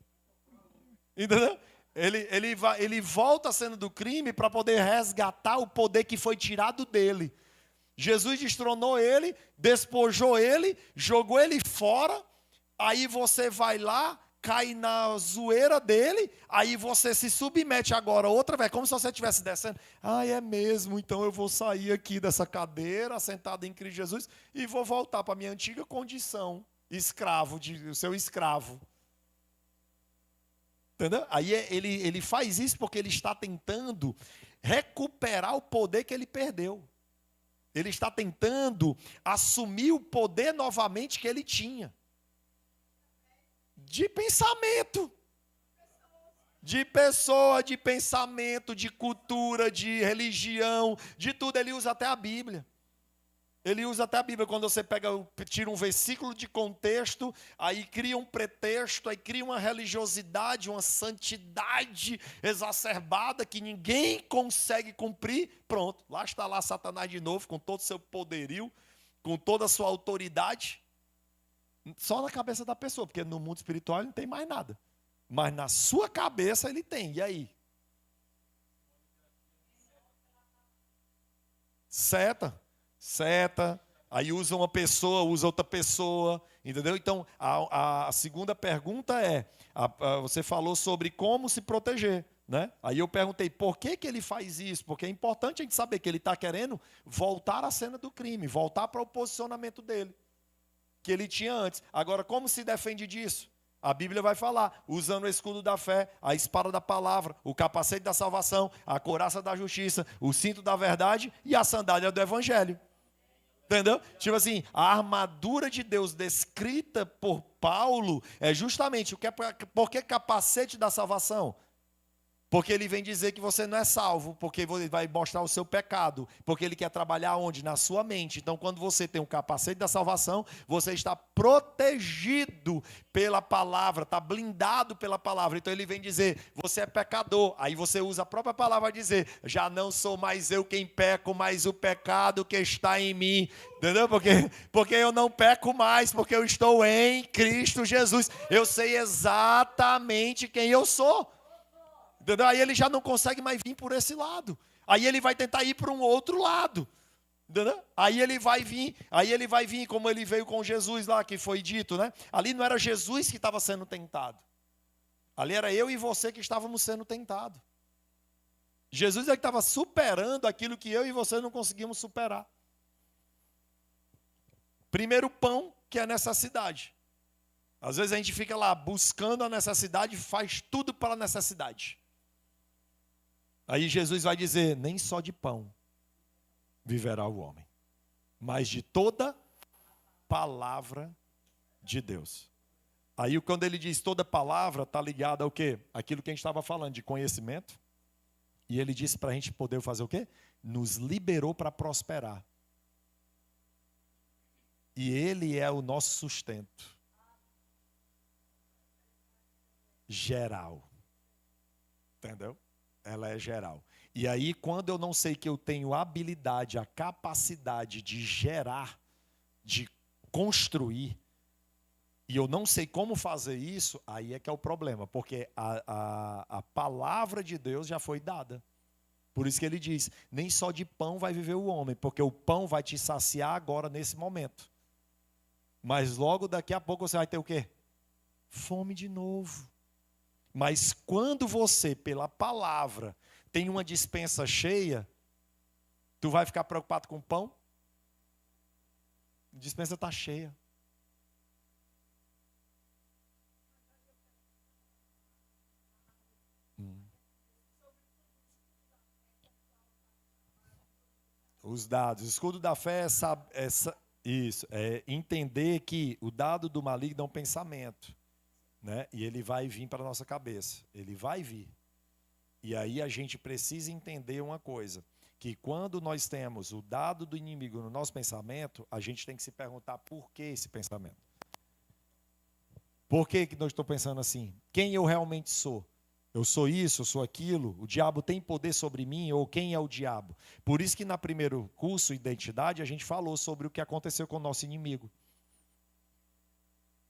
Speaker 1: Entendeu? Ele volta à cena do crime para poder resgatar o poder que foi tirado dele. Jesus destronou ele, despojou ele, jogou ele fora. Aí você vai lá, cai na zoeira dele, aí você se submete agora outra vez, como se você estivesse descendo. Ah, é mesmo, então eu vou sair aqui dessa cadeira, sentado em Cristo Jesus, e vou voltar para a minha antiga condição, escravo, o seu escravo. Entendeu? Aí ele faz isso porque ele está tentando recuperar o poder que ele perdeu. Ele está tentando assumir o poder novamente que ele tinha. De pensamento. De pessoa, de pensamento, de cultura, de religião, de tudo. Ele usa até a Bíblia. Ele usa até a Bíblia, quando você tira um versículo de contexto, aí cria um pretexto, aí cria uma religiosidade, uma santidade exacerbada que ninguém consegue cumprir. Pronto, lá está lá Satanás de novo, com todo o seu poderio, com toda a sua autoridade. Só na cabeça da pessoa, porque no mundo espiritual ele não tem mais nada. Mas na sua cabeça ele tem, e aí? Seta, aí usa uma pessoa, usa outra pessoa, entendeu? Então, a segunda pergunta é, você falou sobre como se proteger, né? Aí eu perguntei, por que ele faz isso? Porque é importante a gente saber que ele está querendo voltar à cena do crime, voltar para o posicionamento dele, que ele tinha antes. Agora, como se defende disso? A Bíblia vai falar, usando o escudo da fé, a espada da palavra, o capacete da salvação, a couraça da justiça, o cinto da verdade e a sandália do evangelho. Entendeu? Tipo assim, a armadura de Deus descrita por Paulo é justamente por que capacete da salvação? Porque ele vem dizer que você não é salvo, porque ele vai mostrar o seu pecado, porque ele quer trabalhar onde? Na sua mente. Então, quando você tem o capacete da salvação, você está protegido pela palavra, está blindado pela palavra. Então, ele vem dizer, você é pecador. Aí você usa a própria palavra para dizer, já não sou mais eu quem peco, mas o pecado que está em mim. Entendeu? Porque eu não peco mais, porque eu estou em Cristo Jesus. Eu sei exatamente quem eu sou. Entendeu? Aí ele já não consegue mais vir por esse lado. Aí ele vai tentar ir para um outro lado. Entendeu? Aí ele vai vir como ele veio com Jesus lá, que foi dito, né? Ali não era Jesus que estava sendo tentado. Ali era eu e você que estávamos sendo tentados. Jesus é que estava superando aquilo que eu e você não conseguimos superar. Primeiro pão, que é a necessidade. Às vezes a gente fica lá buscando a necessidade e faz tudo para a necessidade. Aí Jesus vai dizer, nem só de pão viverá o homem, mas de toda palavra de Deus. Aí quando ele diz toda palavra, está ligado ao quê? Aquilo que a gente estava falando, de conhecimento. E ele disse para a gente poder fazer o quê? Nos liberou para prosperar. E ele é o nosso sustento geral. Entendeu? Ela é geral. E aí, quando eu não sei que eu tenho a habilidade, a capacidade de gerar, de construir, e eu não sei como fazer isso, aí é que é o problema, porque a palavra de Deus já foi dada. Por isso que ele diz, nem só de pão vai viver o homem, porque o pão vai te saciar agora, nesse momento. Mas logo daqui a pouco você vai ter o quê? Fome de novo. Mas quando você, pela palavra, tem uma despensa cheia, tu vai ficar preocupado com o pão? A despensa está cheia. Os dados. O escudo da fé é entender que o dado do maligno é um pensamento. Né? E ele vai vir para a nossa cabeça. Ele vai vir. E aí a gente precisa entender uma coisa. Que quando nós temos o dado do inimigo no nosso pensamento, a gente tem que se perguntar por que esse pensamento. Por que que eu estou pensando assim? Quem eu realmente sou? Eu sou isso, eu sou aquilo? O diabo tem poder sobre mim? Ou quem é o diabo? Por isso que no primeiro curso, Identidade, a gente falou sobre o que aconteceu com o nosso inimigo.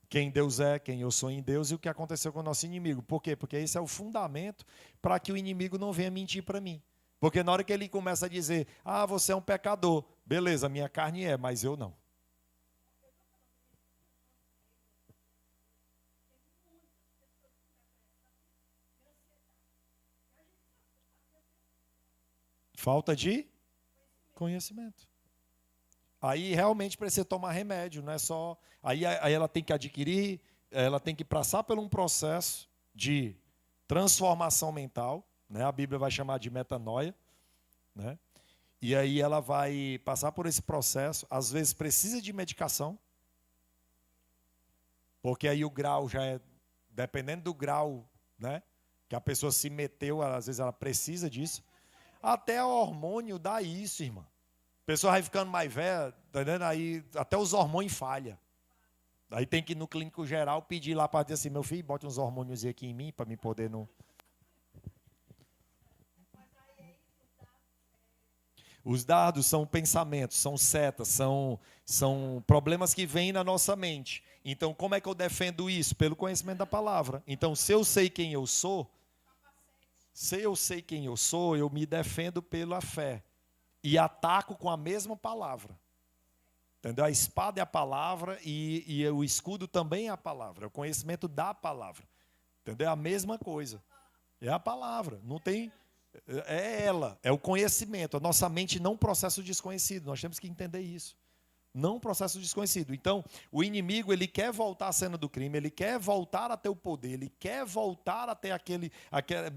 Speaker 1: Quem Deus é, quem eu sou em Deus e o que aconteceu com o nosso inimigo. Por quê? Porque esse é o fundamento para que o inimigo não venha mentir para mim. Porque na hora que ele começa a dizer, você é um pecador. Beleza, minha carne é, mas eu não. Falta de conhecimento. Aí realmente precisa tomar remédio, não é só. Aí ela tem que adquirir, ela tem que passar por um processo de transformação mental, né? A Bíblia vai chamar de metanoia, né? E aí ela vai passar por esse processo, às vezes precisa de medicação, porque aí o grau já é, dependendo do grau, né, que a pessoa se meteu, às vezes ela precisa disso. Até o hormônio dá isso, irmã. A pessoa vai ficando mais velha, tá entendendo? Aí até os hormônios falham. Aí tem que ir no clínico geral pedir lá para dizer assim, meu filho, bote uns hormônios aqui em mim para me poder não... Os dardos são pensamentos, são setas, são problemas que vêm na nossa mente. Então, como é que eu defendo isso? Pelo conhecimento da palavra. Então, se eu sei quem eu sou, eu me defendo pela fé. E ataco com a mesma palavra. Entendeu? A espada é a palavra e o escudo também é a palavra. É o conhecimento da palavra. Entendeu? É a mesma coisa. É a palavra. Não tem... É ela, é o conhecimento. A nossa mente não processa o desconhecido. Nós temos que entender isso. Não processa o desconhecido. Então, o inimigo, ele quer voltar à cena do crime, ele quer voltar a ter o poder, ele quer voltar a ter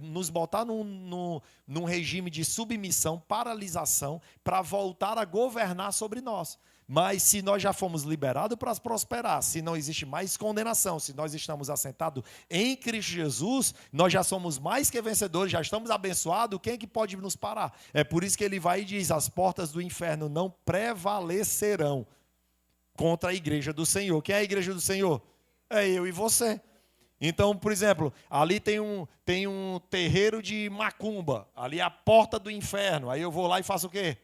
Speaker 1: nos botar num regime de submissão, paralisação, para voltar a governar sobre nós. Mas se nós já fomos liberados para prosperar, se não existe mais condenação, se nós estamos assentados em Cristo Jesus, nós já somos mais que vencedores, já estamos abençoados, quem é que pode nos parar? É por isso que ele vai e diz, as portas do inferno não prevalecerão contra a igreja do Senhor. Quem é a igreja do Senhor? É eu e você. Então, por exemplo, ali tem um terreiro de macumba, ali é a porta do inferno, aí eu vou lá e faço o quê?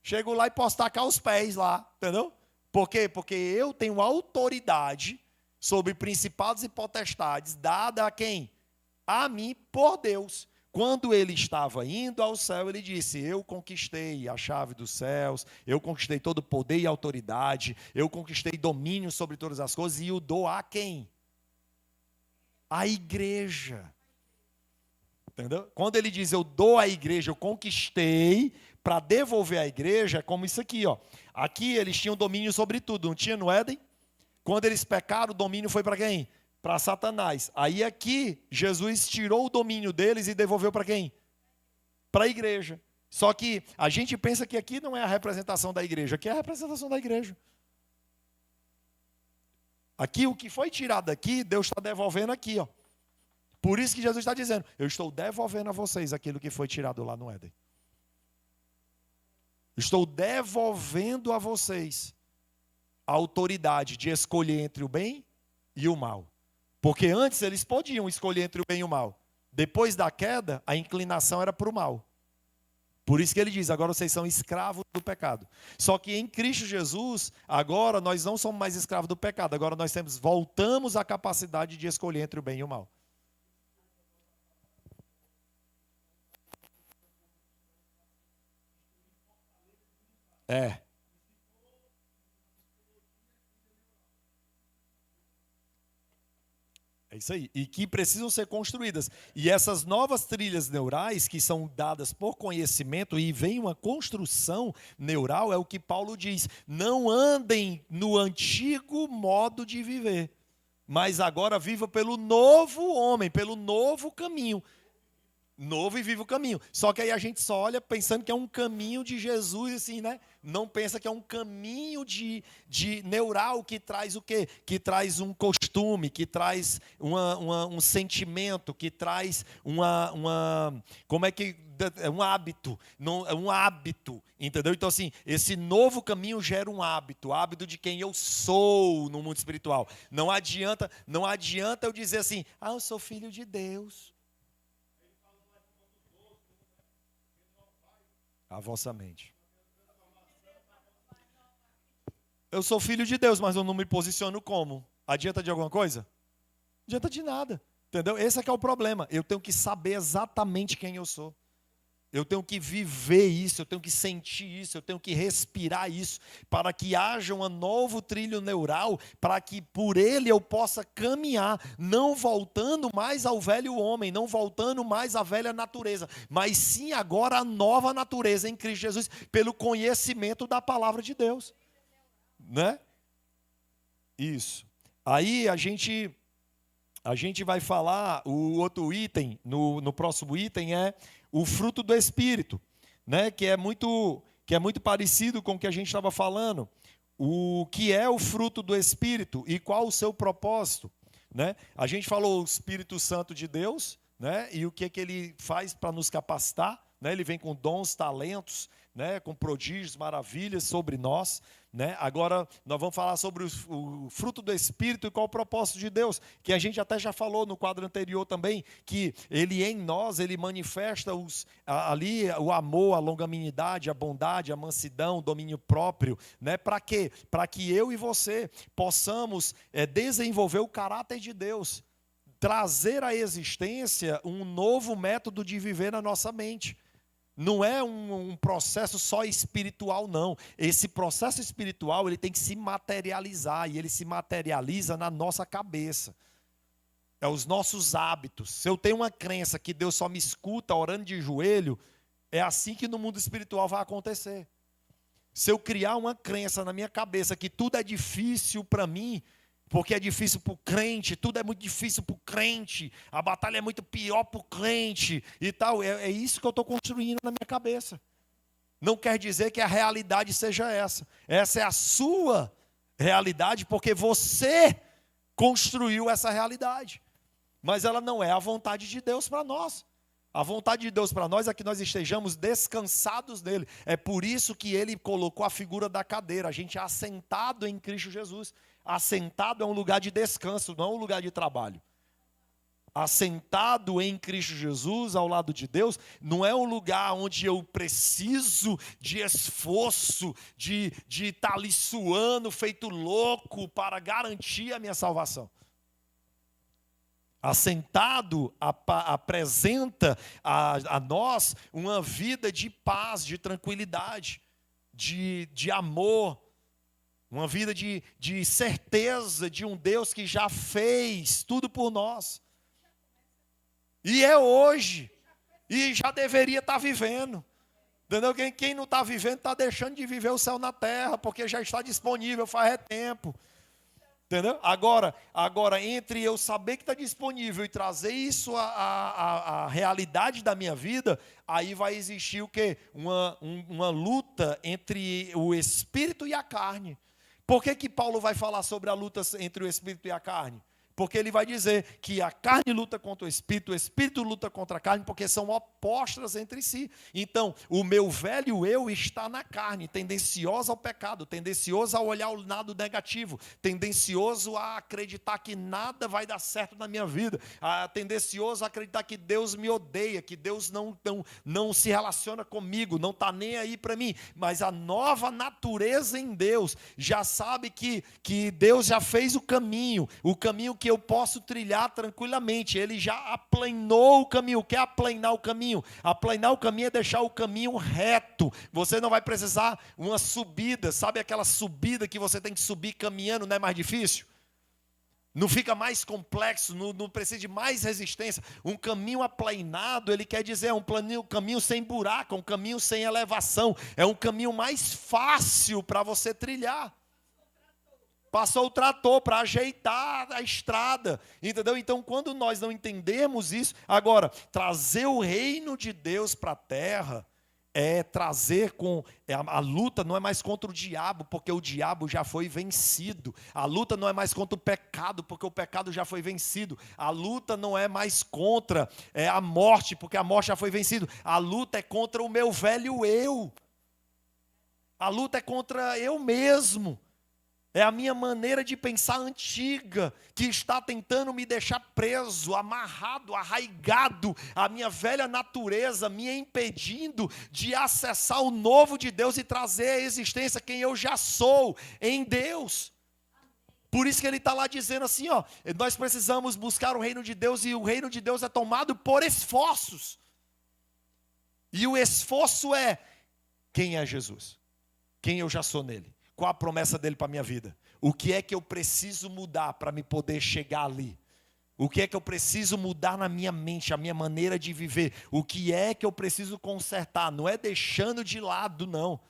Speaker 1: Chego lá e posso tacar os pés lá, entendeu? Por quê? Porque eu tenho autoridade sobre principados e potestades, dada a quem? A mim, por Deus. Quando ele estava indo ao céu, ele disse, eu conquistei a chave dos céus, eu conquistei todo o poder e autoridade, eu conquistei domínio sobre todas as coisas e o dou a quem? A igreja. Entendeu? Quando ele diz, eu dou à igreja, eu conquistei... Para devolver à igreja, é como isso aqui, ó. Aqui eles tinham domínio sobre tudo, não tinha no Éden? Quando eles pecaram, o domínio foi para quem? Para Satanás. Aí aqui, Jesus tirou o domínio deles e devolveu para quem? Para a igreja. Só que a gente pensa que aqui não é a representação da igreja, aqui é a representação da igreja. Aqui, o que foi tirado aqui, Deus está devolvendo aqui, ó. Por isso que Jesus está dizendo, eu estou devolvendo a vocês aquilo que foi tirado lá no Éden. Estou devolvendo a vocês a autoridade de escolher entre o bem e o mal. Porque antes eles podiam escolher entre o bem e o mal. Depois da queda, a inclinação era para o mal. Por isso que ele diz, agora vocês são escravos do pecado. Só que em Cristo Jesus, agora nós não somos mais escravos do pecado. Agora nós voltamos à capacidade de escolher entre o bem e o mal. É isso aí. E que precisam ser construídas. E essas novas trilhas neurais que são dadas por conhecimento e vem uma construção neural, é o que Paulo diz. Não andem no antigo modo de viver, mas agora viva pelo novo homem, pelo novo caminho. Novo e vivo caminho. Só que aí a gente só olha pensando que é um caminho de Jesus, assim, né? Não pensa que é um caminho de neural que traz o quê? Que traz um costume, que traz um sentimento, que traz como é que... É um hábito, não, é um hábito, entendeu? Então, assim, esse novo caminho gera um hábito, hábito de quem eu sou no mundo espiritual. Não adianta eu dizer assim, eu sou filho de Deus. A vossa mente. Eu sou filho de Deus, mas eu não me posiciono como? Adianta de alguma coisa? Não adianta de nada, entendeu? Esse é que é o problema. Eu tenho que saber exatamente quem eu sou. Eu tenho que viver isso, eu tenho que sentir isso, eu tenho que respirar isso, para que haja um novo trilho neural, para que por ele eu possa caminhar, não voltando mais ao velho homem, não voltando mais à velha natureza, mas sim agora a nova natureza em Cristo Jesus, pelo conhecimento da palavra de Deus. Né? Isso. Aí a gente vai falar, o outro item, no próximo item é o fruto do Espírito, né? que é muito parecido com o que a gente estava falando. O que é o fruto do Espírito e qual o seu propósito? Né? A gente falou o Espírito Santo de Deus, né? E o que ele faz para nos capacitar, né? Ele vem com dons, talentos, né? Com prodígios, maravilhas sobre nós. Né? Agora nós vamos falar sobre o fruto do Espírito e qual o propósito de Deus, que a gente até já falou no quadro anterior também, que ele em nós, ele manifesta ali o amor, a longanimidade, a bondade, a mansidão, o domínio próprio, né? Para quê? Para que eu e você possamos desenvolver o caráter de Deus, trazer à existência um novo método de viver na nossa mente. Não é um processo só espiritual, não. Esse processo espiritual ele tem que se materializar, e ele se materializa na nossa cabeça. É os nossos hábitos. Se eu tenho uma crença que Deus só me escuta orando de joelho, é assim que no mundo espiritual vai acontecer. Se eu criar uma crença na minha cabeça que tudo é difícil para mim, porque é difícil para o crente, tudo é muito difícil para o crente, a batalha é muito pior para o crente e tal. É isso que eu estou construindo na minha cabeça. Não quer dizer que a realidade seja essa. Essa é a sua realidade, porque você construiu essa realidade. Mas ela não é a vontade de Deus para nós. A vontade de Deus para nós é que nós estejamos descansados nele. É por isso que ele colocou a figura da cadeira. A gente é assentado em Cristo Jesus. Assentado é um lugar de descanso, não é um lugar de trabalho. Assentado em Cristo Jesus, ao lado de Deus, não é um lugar onde eu preciso de esforço, de estar ali suando, feito louco, para garantir a minha salvação. Assentado apresenta a nós uma vida de paz, de tranquilidade, de amor, uma vida de certeza de um Deus que já fez tudo por nós. E é hoje. E já deveria estar vivendo. Entendeu? Quem não está vivendo está deixando de viver o céu na terra, porque já está disponível faz tempo. Entendeu? Agora, entre eu saber que está disponível e trazer isso à realidade da minha vida, aí vai existir o quê? Uma luta entre o espírito e a carne. Por que Paulo vai falar sobre a luta entre o espírito e a carne? Porque ele vai dizer que a carne luta contra o espírito luta contra a carne, porque são opostas entre si. Então, o meu velho eu está na carne, tendencioso ao pecado, tendencioso a olhar o lado negativo, tendencioso a acreditar que nada vai dar certo na minha vida, tendencioso a acreditar que Deus me odeia, que Deus não se relaciona comigo, não está nem aí para mim. Mas a nova natureza em Deus já sabe que Deus já fez o caminho que eu posso trilhar tranquilamente. Ele já aplanou o caminho. O que é aplanar o caminho? Aplanar o caminho é deixar o caminho reto. Você não vai precisar uma subida. Sabe aquela subida que você tem que subir caminhando, não é mais difícil? Não fica mais complexo, não precisa de mais resistência. Um caminho aplanado, ele quer dizer, um caminho sem buraco, um caminho sem elevação. É um caminho mais fácil para você trilhar. passou o trator para ajeitar a estrada, entendeu? Então, quando nós não entendemos isso, agora, trazer o reino de Deus para a terra, a luta não é mais contra o diabo, porque o diabo já foi vencido. A luta não é mais contra o pecado, porque o pecado já foi vencido. A luta não é mais contra a morte, porque a morte já foi vencida. A luta é contra o meu velho eu. A luta é contra eu mesmo. É a minha maneira de pensar antiga, que está tentando me deixar preso, amarrado, arraigado, a minha velha natureza me impedindo de acessar o novo de Deus e trazer à existência quem eu já sou em Deus. Por isso que ele está lá dizendo assim, ó, nós precisamos buscar o reino de Deus, e o reino de Deus é tomado por esforços. E o esforço é, quem é Jesus? Quem eu já sou nele? Qual a promessa dele para a minha vida? O que é que eu preciso mudar para me poder chegar ali? O que é que eu preciso mudar na minha mente, a minha maneira de viver? O que é que eu preciso consertar? Não é deixando de lado, não.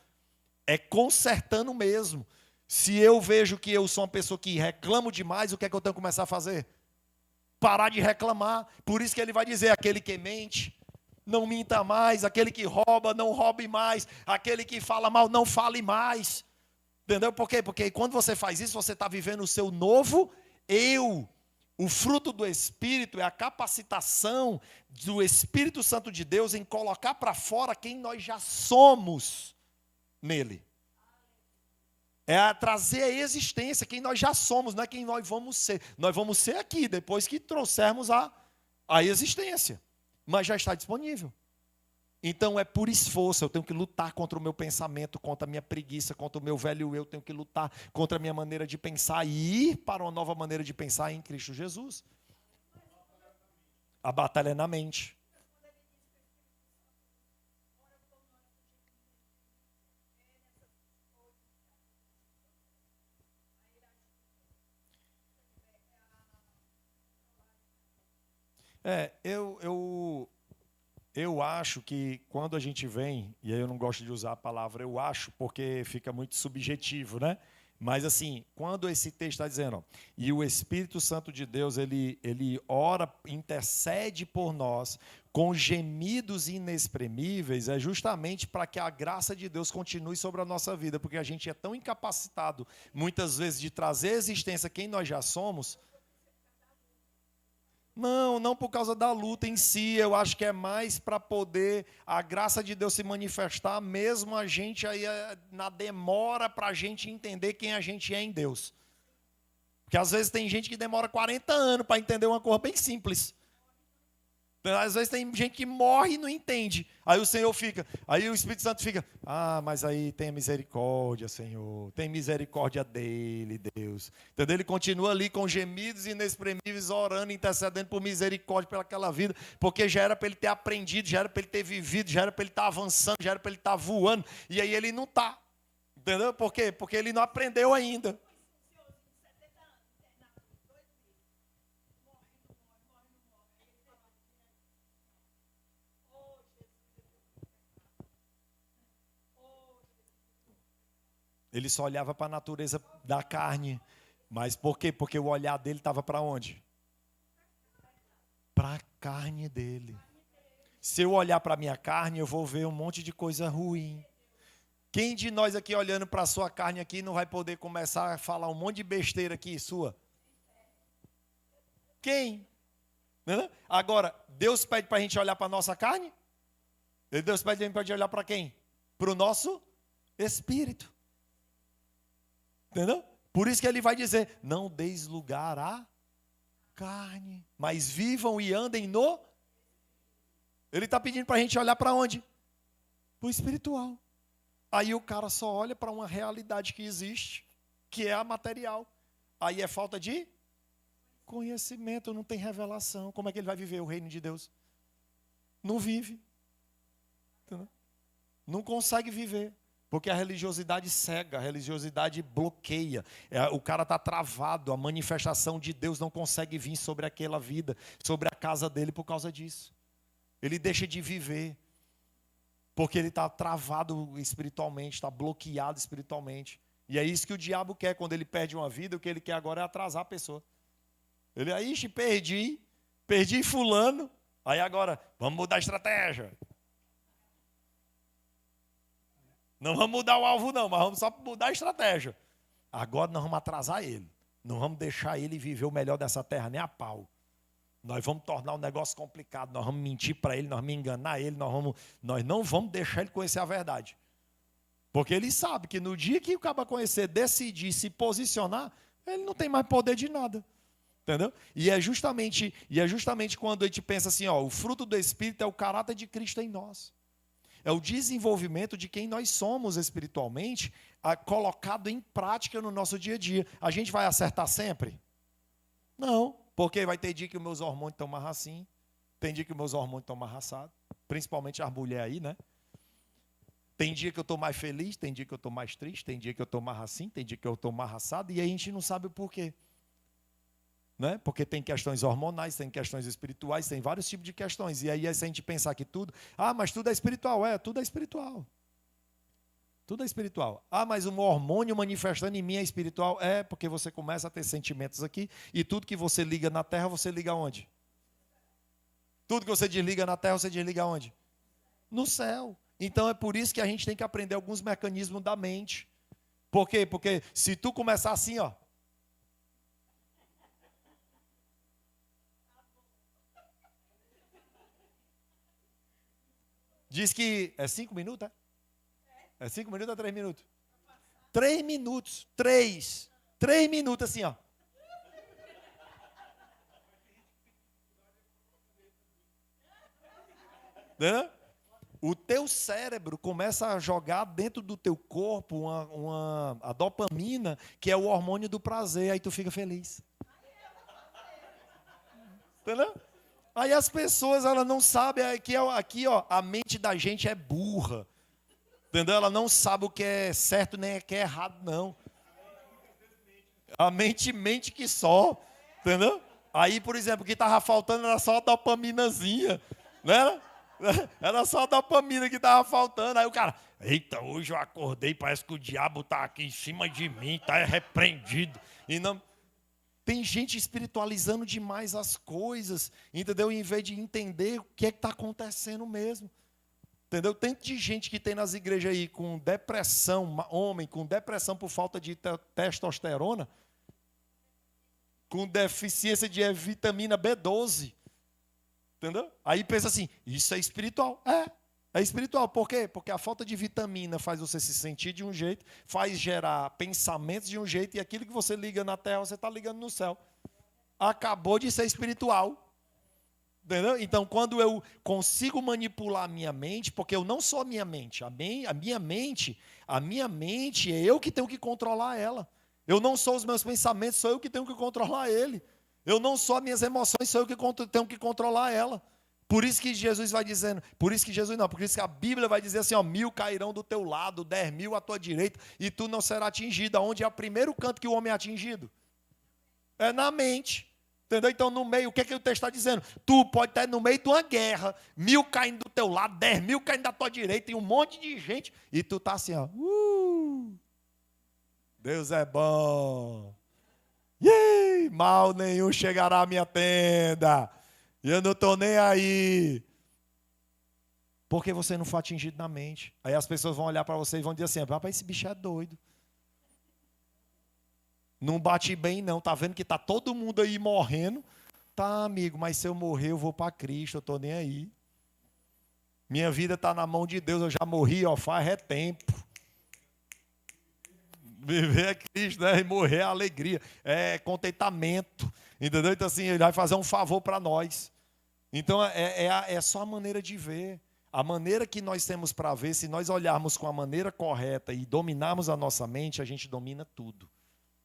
Speaker 1: É consertando mesmo. Se eu vejo que eu sou uma pessoa que reclamo demais, o que é que eu tenho que começar a fazer? Parar de reclamar. Por isso que ele vai dizer, aquele que mente, não minta mais. Aquele que rouba, não roube mais. Aquele que fala mal, não fale mais. Entendeu? Por quê? Porque quando você faz isso, você está vivendo o seu novo eu. O fruto do Espírito é a capacitação do Espírito Santo de Deus em colocar para fora quem nós já somos nele. É trazer a existência quem nós já somos, não é quem nós vamos ser. Nós vamos ser aqui, depois que trouxermos a existência. Mas já está disponível. Então é por esforço, eu tenho que lutar contra o meu pensamento, contra a minha preguiça, contra o meu velho eu, tenho que lutar contra a minha maneira de pensar e ir para uma nova maneira de pensar em Cristo Jesus. A batalha é na mente. Eu acho que quando a gente vem, e aí eu não gosto de usar a palavra eu acho, porque fica muito subjetivo, né? Mas assim, quando esse texto está dizendo, ó, e o Espírito Santo de Deus, ele ora, intercede por nós com gemidos inexprimíveis, é justamente para que a graça de Deus continue sobre a nossa vida, porque a gente é tão incapacitado, muitas vezes, de trazer à existência quem nós já somos. Não por causa da luta em si, eu acho que é mais para poder a graça de Deus se manifestar, mesmo a gente aí na demora para a gente entender quem a gente é em Deus. Porque às vezes tem gente que demora 40 anos para entender uma coisa bem simples. Às vezes tem gente que morre e não entende. Aí o Senhor fica, aí o Espírito Santo fica, mas aí tenha misericórdia, Senhor. Tem misericórdia dele, Deus. Entendeu? Ele continua ali com gemidos inexprimíveis, orando, intercedendo por misericórdia pelaquela vida, porque já era para ele ter aprendido, já era para ele ter vivido, já era para ele estar avançando, já era para ele estar voando. E aí ele não está. Entendeu? Por quê? Porque ele não aprendeu ainda. Ele só olhava para a natureza da carne. Mas por quê? Porque o olhar dele estava para onde? Para a carne dele. Se eu olhar para a minha carne, eu vou ver um monte de coisa ruim. Quem de nós aqui olhando para a sua carne aqui não vai poder começar a falar um monte de besteira aqui sua? Quem? Agora, Deus pede para a gente olhar para a nossa carne? Deus pede para a gente olhar para quem? Para o nosso espírito. Entendeu? Por isso que ele vai dizer, não deis lugar à carne, mas vivam e andem no... Ele está pedindo para a gente olhar para onde? Para o espiritual. Aí o cara só olha para uma realidade que existe, que é a material. Aí é falta de conhecimento, não tem revelação. Como é que ele vai viver o reino de Deus? Não vive. Entendeu? Não consegue viver. Porque a religiosidade cega, a religiosidade bloqueia. O cara está travado, a manifestação de Deus não consegue vir sobre aquela vida, sobre a casa dele por causa disso. Ele deixa de viver, porque ele está travado espiritualmente, está bloqueado espiritualmente. E é isso que o diabo quer quando ele perde uma vida, o que ele quer agora é atrasar a pessoa. Ele, aí, perdi fulano, aí agora, vamos mudar a estratégia. Não vamos mudar o alvo não, mas vamos só mudar a estratégia. Agora nós vamos atrasar ele. Não vamos deixar ele viver o melhor dessa terra, nem a pau. Nós vamos tornar o negócio complicado, nós vamos mentir para ele, nós vamos enganar ele, nós não vamos deixar ele conhecer a verdade. Porque ele sabe que no dia que o cara conhecer, decidir, se posicionar, ele não tem mais poder de nada. Entendeu? E é justamente quando a gente pensa assim, ó, o fruto do Espírito é o caráter de Cristo em nós. É o desenvolvimento de quem nós somos espiritualmente, colocado em prática no nosso dia a dia. A gente vai acertar sempre? Não, porque vai ter dia que os meus hormônios estão mais assim, tem dia que os meus hormônios estão mais assados, principalmente as mulheres aí, né? Tem dia que eu estou mais feliz, tem dia que eu estou mais triste, tem dia que eu estou mais assim, tem dia que eu estou mais assado, e a gente não sabe o porquê. Né? Porque tem questões hormonais, tem questões espirituais, tem vários tipos de questões. E aí, se a gente pensar que tudo... mas tudo é espiritual. Tudo é espiritual. Tudo é espiritual. Mas um hormônio manifestando em mim é espiritual? Porque você começa a ter sentimentos aqui, e tudo que você liga na terra, você liga onde? Tudo que você desliga na terra, você desliga onde? No céu. Então é por isso que a gente tem que aprender alguns mecanismos da mente. Por quê? Porque se tu começar assim, ó, diz que é 5 minutos, é? É 5 minutos ou 3 minutos? 3 minutos. 3 minutos assim, ó. Né? O teu cérebro começa a jogar dentro do teu corpo a dopamina, que é o hormônio do prazer. Aí tu fica feliz. Entendeu? Aí as pessoas, elas não sabem, aqui ó, a mente da gente é burra. Entendeu? Ela não sabe o que é certo nem o que é errado, não. A mente mente que só. Entendeu? Aí, por exemplo, o que estava faltando era só a dopaminazinha. Né? Era só a dopamina que estava faltando. Aí o cara, eita, hoje eu acordei, parece que o diabo está aqui em cima de mim, está repreendido. E não... Tem gente espiritualizando demais as coisas, entendeu? Em vez de entender o que é que está acontecendo mesmo. Entendeu? Tem de gente que tem nas igrejas aí com depressão, homem com depressão por falta de testosterona, com deficiência de vitamina B12. Entendeu? Aí pensa assim, isso é espiritual. É espiritual. Por quê? Porque a falta de vitamina faz você se sentir de um jeito, faz gerar pensamentos de um jeito, e aquilo que você liga na terra, você está ligando no céu. Acabou de ser espiritual. Entendeu? Então, quando eu consigo manipular a minha mente, porque eu não sou a minha mente, a minha mente é eu que tenho que controlar ela. Eu não sou os meus pensamentos, sou eu que tenho que controlar ele. Eu não sou as minhas emoções, sou eu que tenho que controlar ela. Por isso que Jesus vai dizendo, por isso que a Bíblia vai dizer assim, ó, 1000 cairão do teu lado, 10.000 à tua direita, e tu não será atingido. Onde é o primeiro canto que o homem é atingido? É na mente. Entendeu? Então, no meio, o que é que o texto está dizendo? Tu pode estar no meio de uma guerra, 1000 caindo do teu lado, 10.000 caindo da tua direita, e um monte de gente, e tu está assim, ó, Deus é bom. Mal nenhum chegará à minha tenda. E eu não estou nem aí. Porque você não foi atingido na mente. Aí as pessoas vão olhar para você e vão dizer assim, rapaz, esse bicho é doido. Não bate bem não, tá vendo que tá todo mundo aí morrendo? Tá, amigo, mas se eu morrer eu vou para Cristo, eu estou nem aí. Minha vida está na mão de Deus, eu já morri, ó, faz tempo. Viver é Cristo, né? E morrer é alegria, é contentamento. Entendeu? Então assim, ele vai fazer um favor para nós. Então é só a maneira de ver. A maneira que nós temos para ver, se nós olharmos com a maneira correta e dominarmos a nossa mente, a gente domina tudo.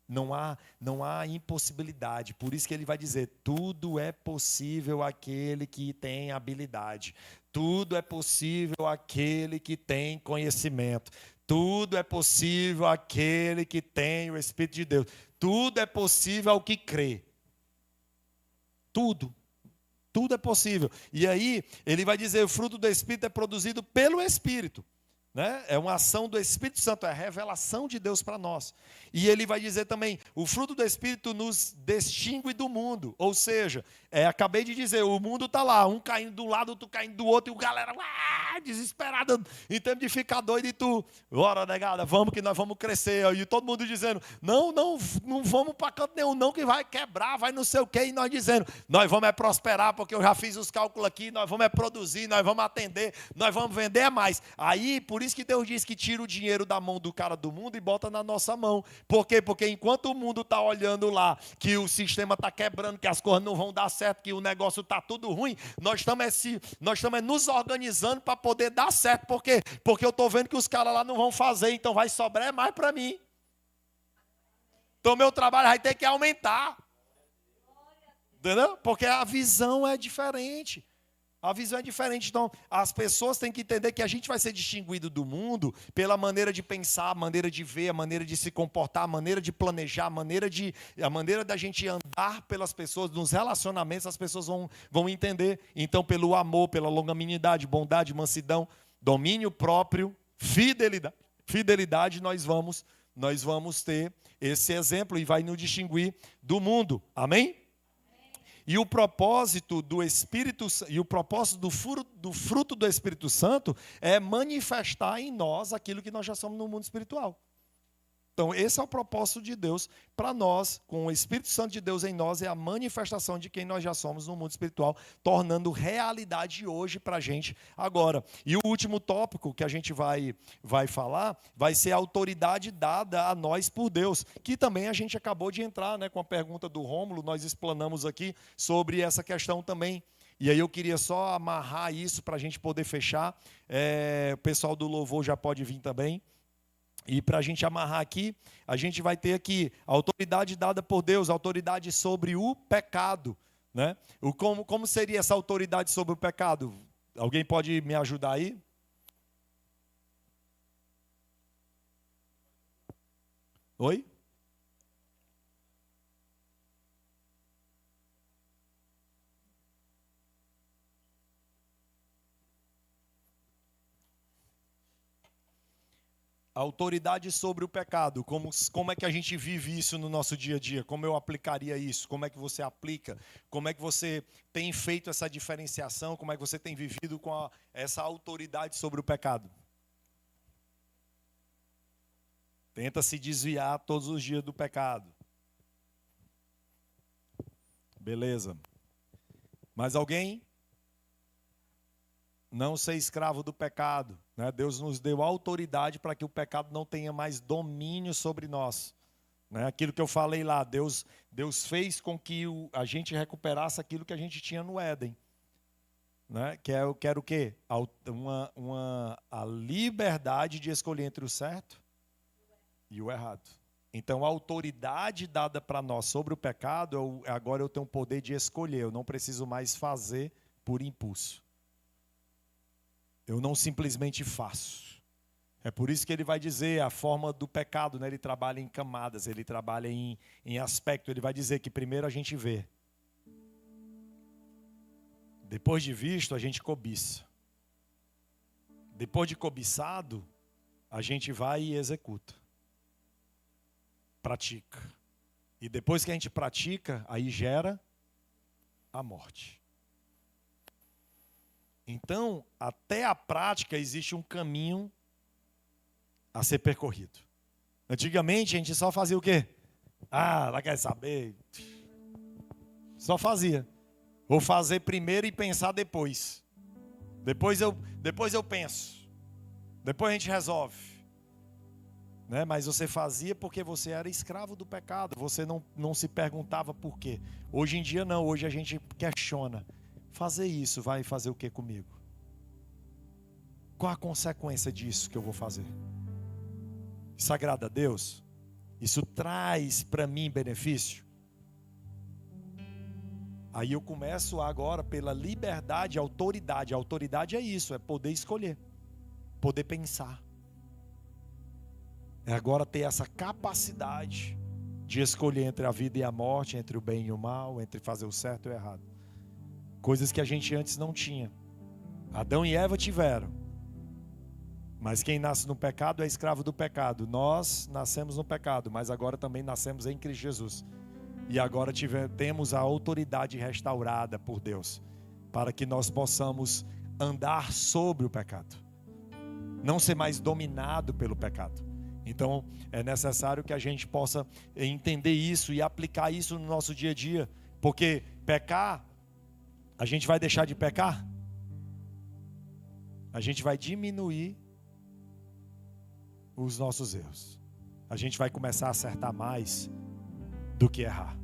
Speaker 1: Não há impossibilidade. Por isso que ele vai dizer, tudo é possível àquele que tem habilidade. Tudo é possível àquele que tem conhecimento. Tudo é possível àquele que tem o Espírito de Deus. Tudo é possível ao que crê. Tudo é possível. E aí, ele vai dizer, o fruto do Espírito é produzido pelo Espírito. né? É uma ação do Espírito Santo, é a revelação de Deus para nós. E ele vai dizer também, o fruto do Espírito nos distingue do mundo. Ou seja, acabei de dizer, o mundo está lá, um caindo de um lado, outro caindo do outro, e o galera desesperada, em tempo de ficar doido, e tu, bora negada, vamos que nós vamos crescer. E todo mundo dizendo, não vamos para canto nenhum não, que vai quebrar, vai não sei o quê. E nós dizendo, nós vamos prosperar, porque eu já fiz os cálculos aqui, nós vamos produzir, nós vamos atender, nós vamos vender mais. Aí, por isso que Deus diz que tira o dinheiro da mão do cara do mundo e bota na nossa mão. Por quê? Porque enquanto o mundo está olhando lá, que o sistema está quebrando, que as coisas não vão dar certo, que o negócio está tudo ruim, nós estamos nos organizando para poder dar certo. Por quê? Porque eu estou vendo que os caras lá não vão fazer, então vai sobrar mais para mim. Então meu trabalho vai ter que aumentar. Entendeu? Porque a visão é diferente. A visão é diferente. Então, as pessoas têm que entender que a gente vai ser distinguido do mundo pela maneira de pensar, a maneira de ver, a maneira de se comportar, a maneira de planejar, a maneira da gente andar pelas pessoas, nos relacionamentos, as pessoas vão entender. Então, pelo amor, pela longanimidade, bondade, mansidão, domínio próprio, fidelidade, nós vamos ter esse exemplo e vai nos distinguir do mundo. Amém? E o propósito do Espírito e o propósito do fruto do Espírito Santo é manifestar em nós aquilo que nós já somos no mundo espiritual. Então, esse é o propósito de Deus para nós, com o Espírito Santo de Deus em nós, é a manifestação de quem nós já somos no mundo espiritual, tornando realidade hoje para a gente agora. E o último tópico que a gente vai falar, vai ser a autoridade dada a nós por Deus, que também a gente acabou de entrar, né, com a pergunta do Rômulo, nós explanamos aqui sobre essa questão também. E aí eu queria só amarrar isso para a gente poder fechar. O pessoal do louvor já pode vir também. E para a gente amarrar aqui, a gente vai ter aqui a autoridade dada por Deus, a autoridade sobre o pecado. Né? Como seria essa autoridade sobre o pecado? Alguém pode me ajudar aí? Oi? A autoridade sobre o pecado, como é que a gente vive isso no nosso dia a dia? Como eu aplicaria isso? Como é que você aplica? Como é que você tem feito essa diferenciação? Como é que você tem vivido com essa autoridade sobre o pecado? Tenta se desviar todos os dias do pecado. Beleza. Mais alguém? Não ser escravo do pecado. Né? Deus nos deu autoridade para que o pecado não tenha mais domínio sobre nós. Né? Aquilo que eu falei lá, Deus fez com que a gente recuperasse aquilo que a gente tinha no Éden. Né? Que era o quê? A liberdade de escolher entre o certo e o errado. Então, a autoridade dada para nós sobre o pecado, agora eu tenho o poder de escolher. Eu não preciso mais fazer por impulso. Eu não simplesmente faço. É por isso que ele vai dizer a forma do pecado, né? Ele trabalha em camadas, ele trabalha em aspecto. Ele vai dizer que primeiro a gente vê. Depois de visto, a gente cobiça. Depois de cobiçado, a gente vai e executa. Pratica. E depois que a gente pratica, aí gera a morte. Então, até a prática existe um caminho a ser percorrido. Antigamente, a gente só fazia o quê? Ela quer saber. Só fazia. Vou fazer primeiro e pensar depois. Depois eu penso. Depois a gente resolve. Né? Mas você fazia porque você era escravo do pecado. Você não se perguntava por quê. Hoje em dia não. Hoje a gente questiona. Fazer isso vai fazer o que comigo? Qual a consequência disso que eu vou fazer? Isso agrada a Deus? Isso traz para mim benefício? Aí eu começo agora pela liberdade, autoridade. A autoridade é isso, é poder escolher, poder pensar. É agora ter essa capacidade de escolher entre a vida e a morte, entre o bem e o mal, entre fazer o certo e o errado. Coisas que a gente antes não tinha. Adão e Eva tiveram. Mas quem nasce no pecado é escravo do pecado. Nós nascemos no pecado, mas agora também nascemos em Cristo Jesus. E agora temos a autoridade restaurada por Deus, para que nós possamos andar sobre o pecado, não ser mais dominado pelo pecado. Então é necessário que a gente possa entender isso e aplicar isso no nosso dia a dia, porque pecar, a gente vai deixar de pecar? A gente vai diminuir os nossos erros. A gente vai começar a acertar mais do que errar.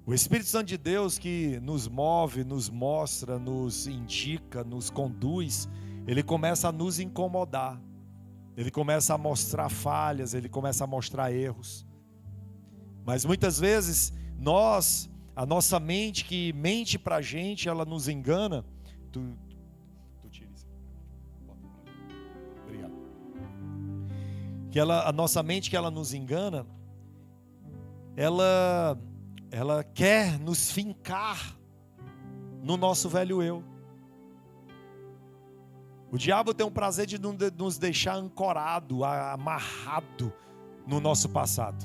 Speaker 1: O Espírito Santo de Deus que nos move, nos mostra, nos indica, nos conduz, ele começa a nos incomodar. Ele começa a mostrar falhas, ele começa a mostrar erros. Mas muitas vezes a nossa mente que mente para a gente, ela nos engana. Tu tira isso. Obrigado. A nossa mente que ela nos engana, ela quer nos fincar no nosso velho eu. O diabo tem um prazer de nos deixar ancorado, amarrado no nosso passado.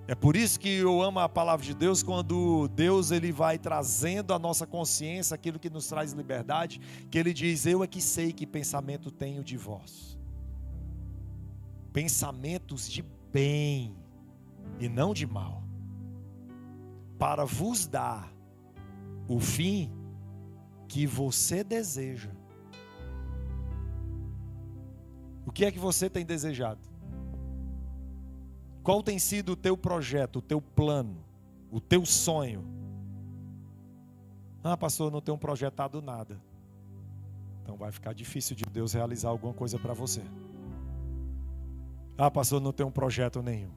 Speaker 1: É por isso que eu amo a palavra de Deus, quando Deus ele vai trazendo à nossa consciência aquilo que nos traz liberdade, que ele diz: eu é que sei que pensamento tenho de vós. Pensamentos de bem e não de mal, para vos dar o fim que você deseja. O que é que você tem desejado? Qual tem sido o teu projeto, o teu plano, o teu sonho? Ah, pastor, eu não tenho projetado nada. Então vai ficar difícil de Deus realizar alguma coisa para você. Ah, pastor, eu não tenho projeto nenhum.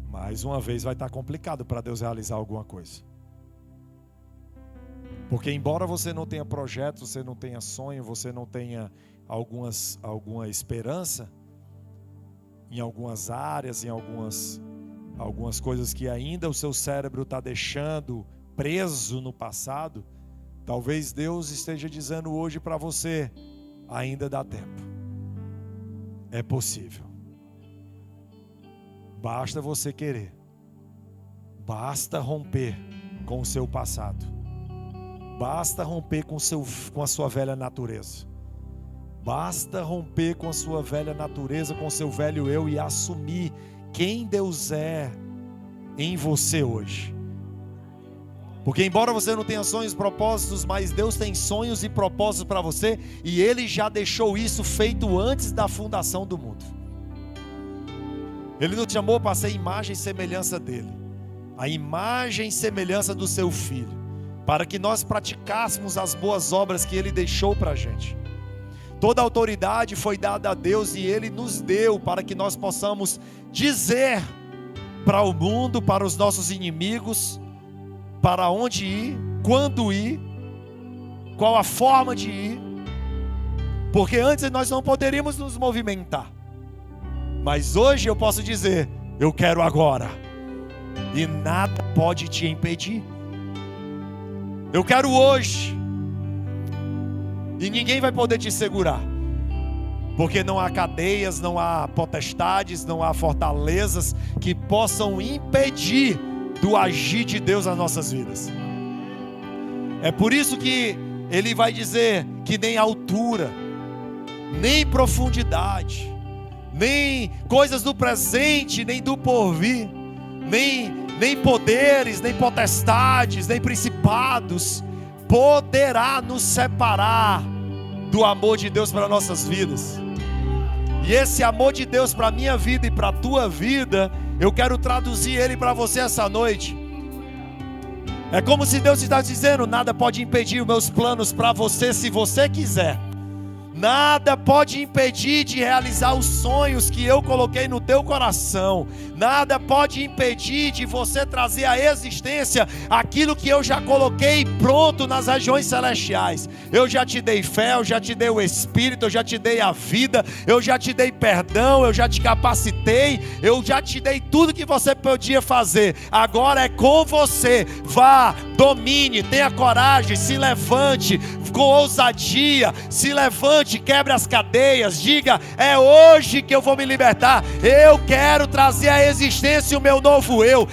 Speaker 1: Mais uma vez vai estar complicado para Deus realizar alguma coisa. Porque embora você não tenha projeto, você não tenha sonho, você não tenha alguma esperança em algumas áreas, em algumas coisas que ainda o seu cérebro está deixando preso no passado, talvez Deus esteja dizendo hoje para você: ainda dá tempo, é possível, basta você querer, basta romper com o seu passado, basta romper com a sua velha natureza. Basta romper com a sua velha natureza, com o seu velho eu, e assumir quem Deus é em você hoje. Porque embora você não tenha sonhos e propósitos, mas Deus tem sonhos e propósitos para você, e Ele já deixou isso feito antes da fundação do mundo. Ele nos chamou para ser imagem e semelhança dEle, a imagem e semelhança do seu Filho, para que nós praticássemos as boas obras que Ele deixou para a gente. Toda a autoridade foi dada a Deus e Ele nos deu para que nós possamos dizer para o mundo, para os nossos inimigos, para onde ir, quando ir, qual a forma de ir. Porque antes nós não poderíamos nos movimentar, mas hoje eu posso dizer: eu quero agora, e nada pode te impedir. Eu quero hoje, e ninguém vai poder te segurar, porque não há cadeias, não há potestades, não há fortalezas que possam impedir do agir de Deus nas nossas vidas. É por isso que Ele vai dizer que nem altura, nem profundidade, nem coisas do presente, nem do porvir, nem poderes, nem potestades, nem principados poderá nos separar do amor de Deus para nossas vidas. E esse amor de Deus para a minha vida e para a tua vida, eu quero traduzir ele para você essa noite. É como se Deus está dizendo: nada pode impedir os meus planos para você se você quiser. Nada pode impedir de realizar os sonhos que eu coloquei no teu coração. Nada pode impedir de você trazer à existência aquilo que eu já coloquei pronto nas regiões celestiais. Eu já te dei fé, eu já te dei o Espírito, eu já te dei a vida, eu já te dei perdão, eu já te capacitei, eu já te dei tudo que você podia fazer. Agora é com você. Vá, domine, tenha coragem, se levante com ousadia, se levante, quebre as cadeias, diga: é hoje que eu vou me libertar. Eu quero trazer à existência o meu novo eu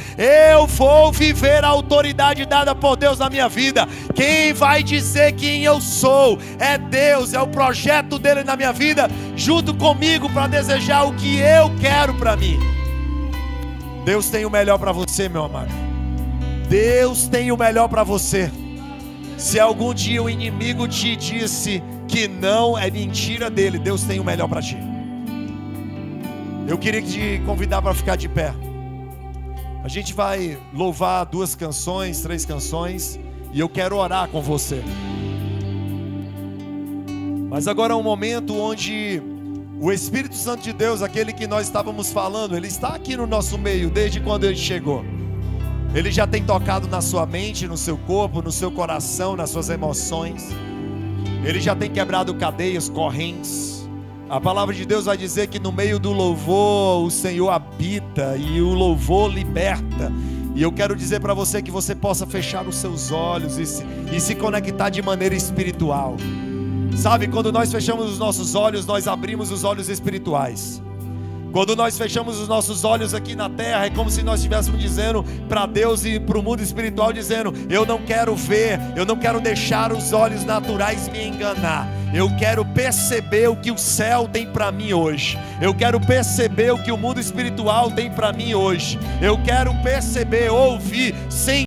Speaker 1: vou viver a autoridade dada por Deus na minha vida. Quem vai dizer quem eu sou é Deus, é o projeto dele na minha vida, junto comigo, para desejar o que eu quero para mim. Deus tem o melhor para você, meu amado. Deus tem o melhor para você. Se algum dia o inimigo te disse que não, é mentira dele. Deus tem o melhor para ti. Eu queria te convidar para ficar de pé. A gente vai louvar 2 canções, 3 canções, e eu quero orar com você. Mas agora é um momento onde o Espírito Santo de Deus, aquele que nós estávamos falando, ele está aqui no nosso meio desde quando ele chegou. Ele já tem tocado na sua mente, no seu corpo, no seu coração, nas suas emoções. Ele já tem quebrado cadeias, correntes. A palavra de Deus vai dizer que no meio do louvor o Senhor habita e o louvor liberta. E eu quero dizer para você que você possa fechar os seus olhos e se conectar de maneira espiritual. Sabe, quando nós fechamos os nossos olhos, nós abrimos os olhos espirituais. Quando nós fechamos os nossos olhos aqui na terra, é como se nós estivéssemos dizendo para Deus e para o mundo espiritual, dizendo: eu não quero ver, eu não quero deixar os olhos naturais me enganar. Eu quero perceber o que o céu tem para mim hoje. Eu quero perceber o que o mundo espiritual tem para mim hoje. Eu quero perceber, ouvir, sentir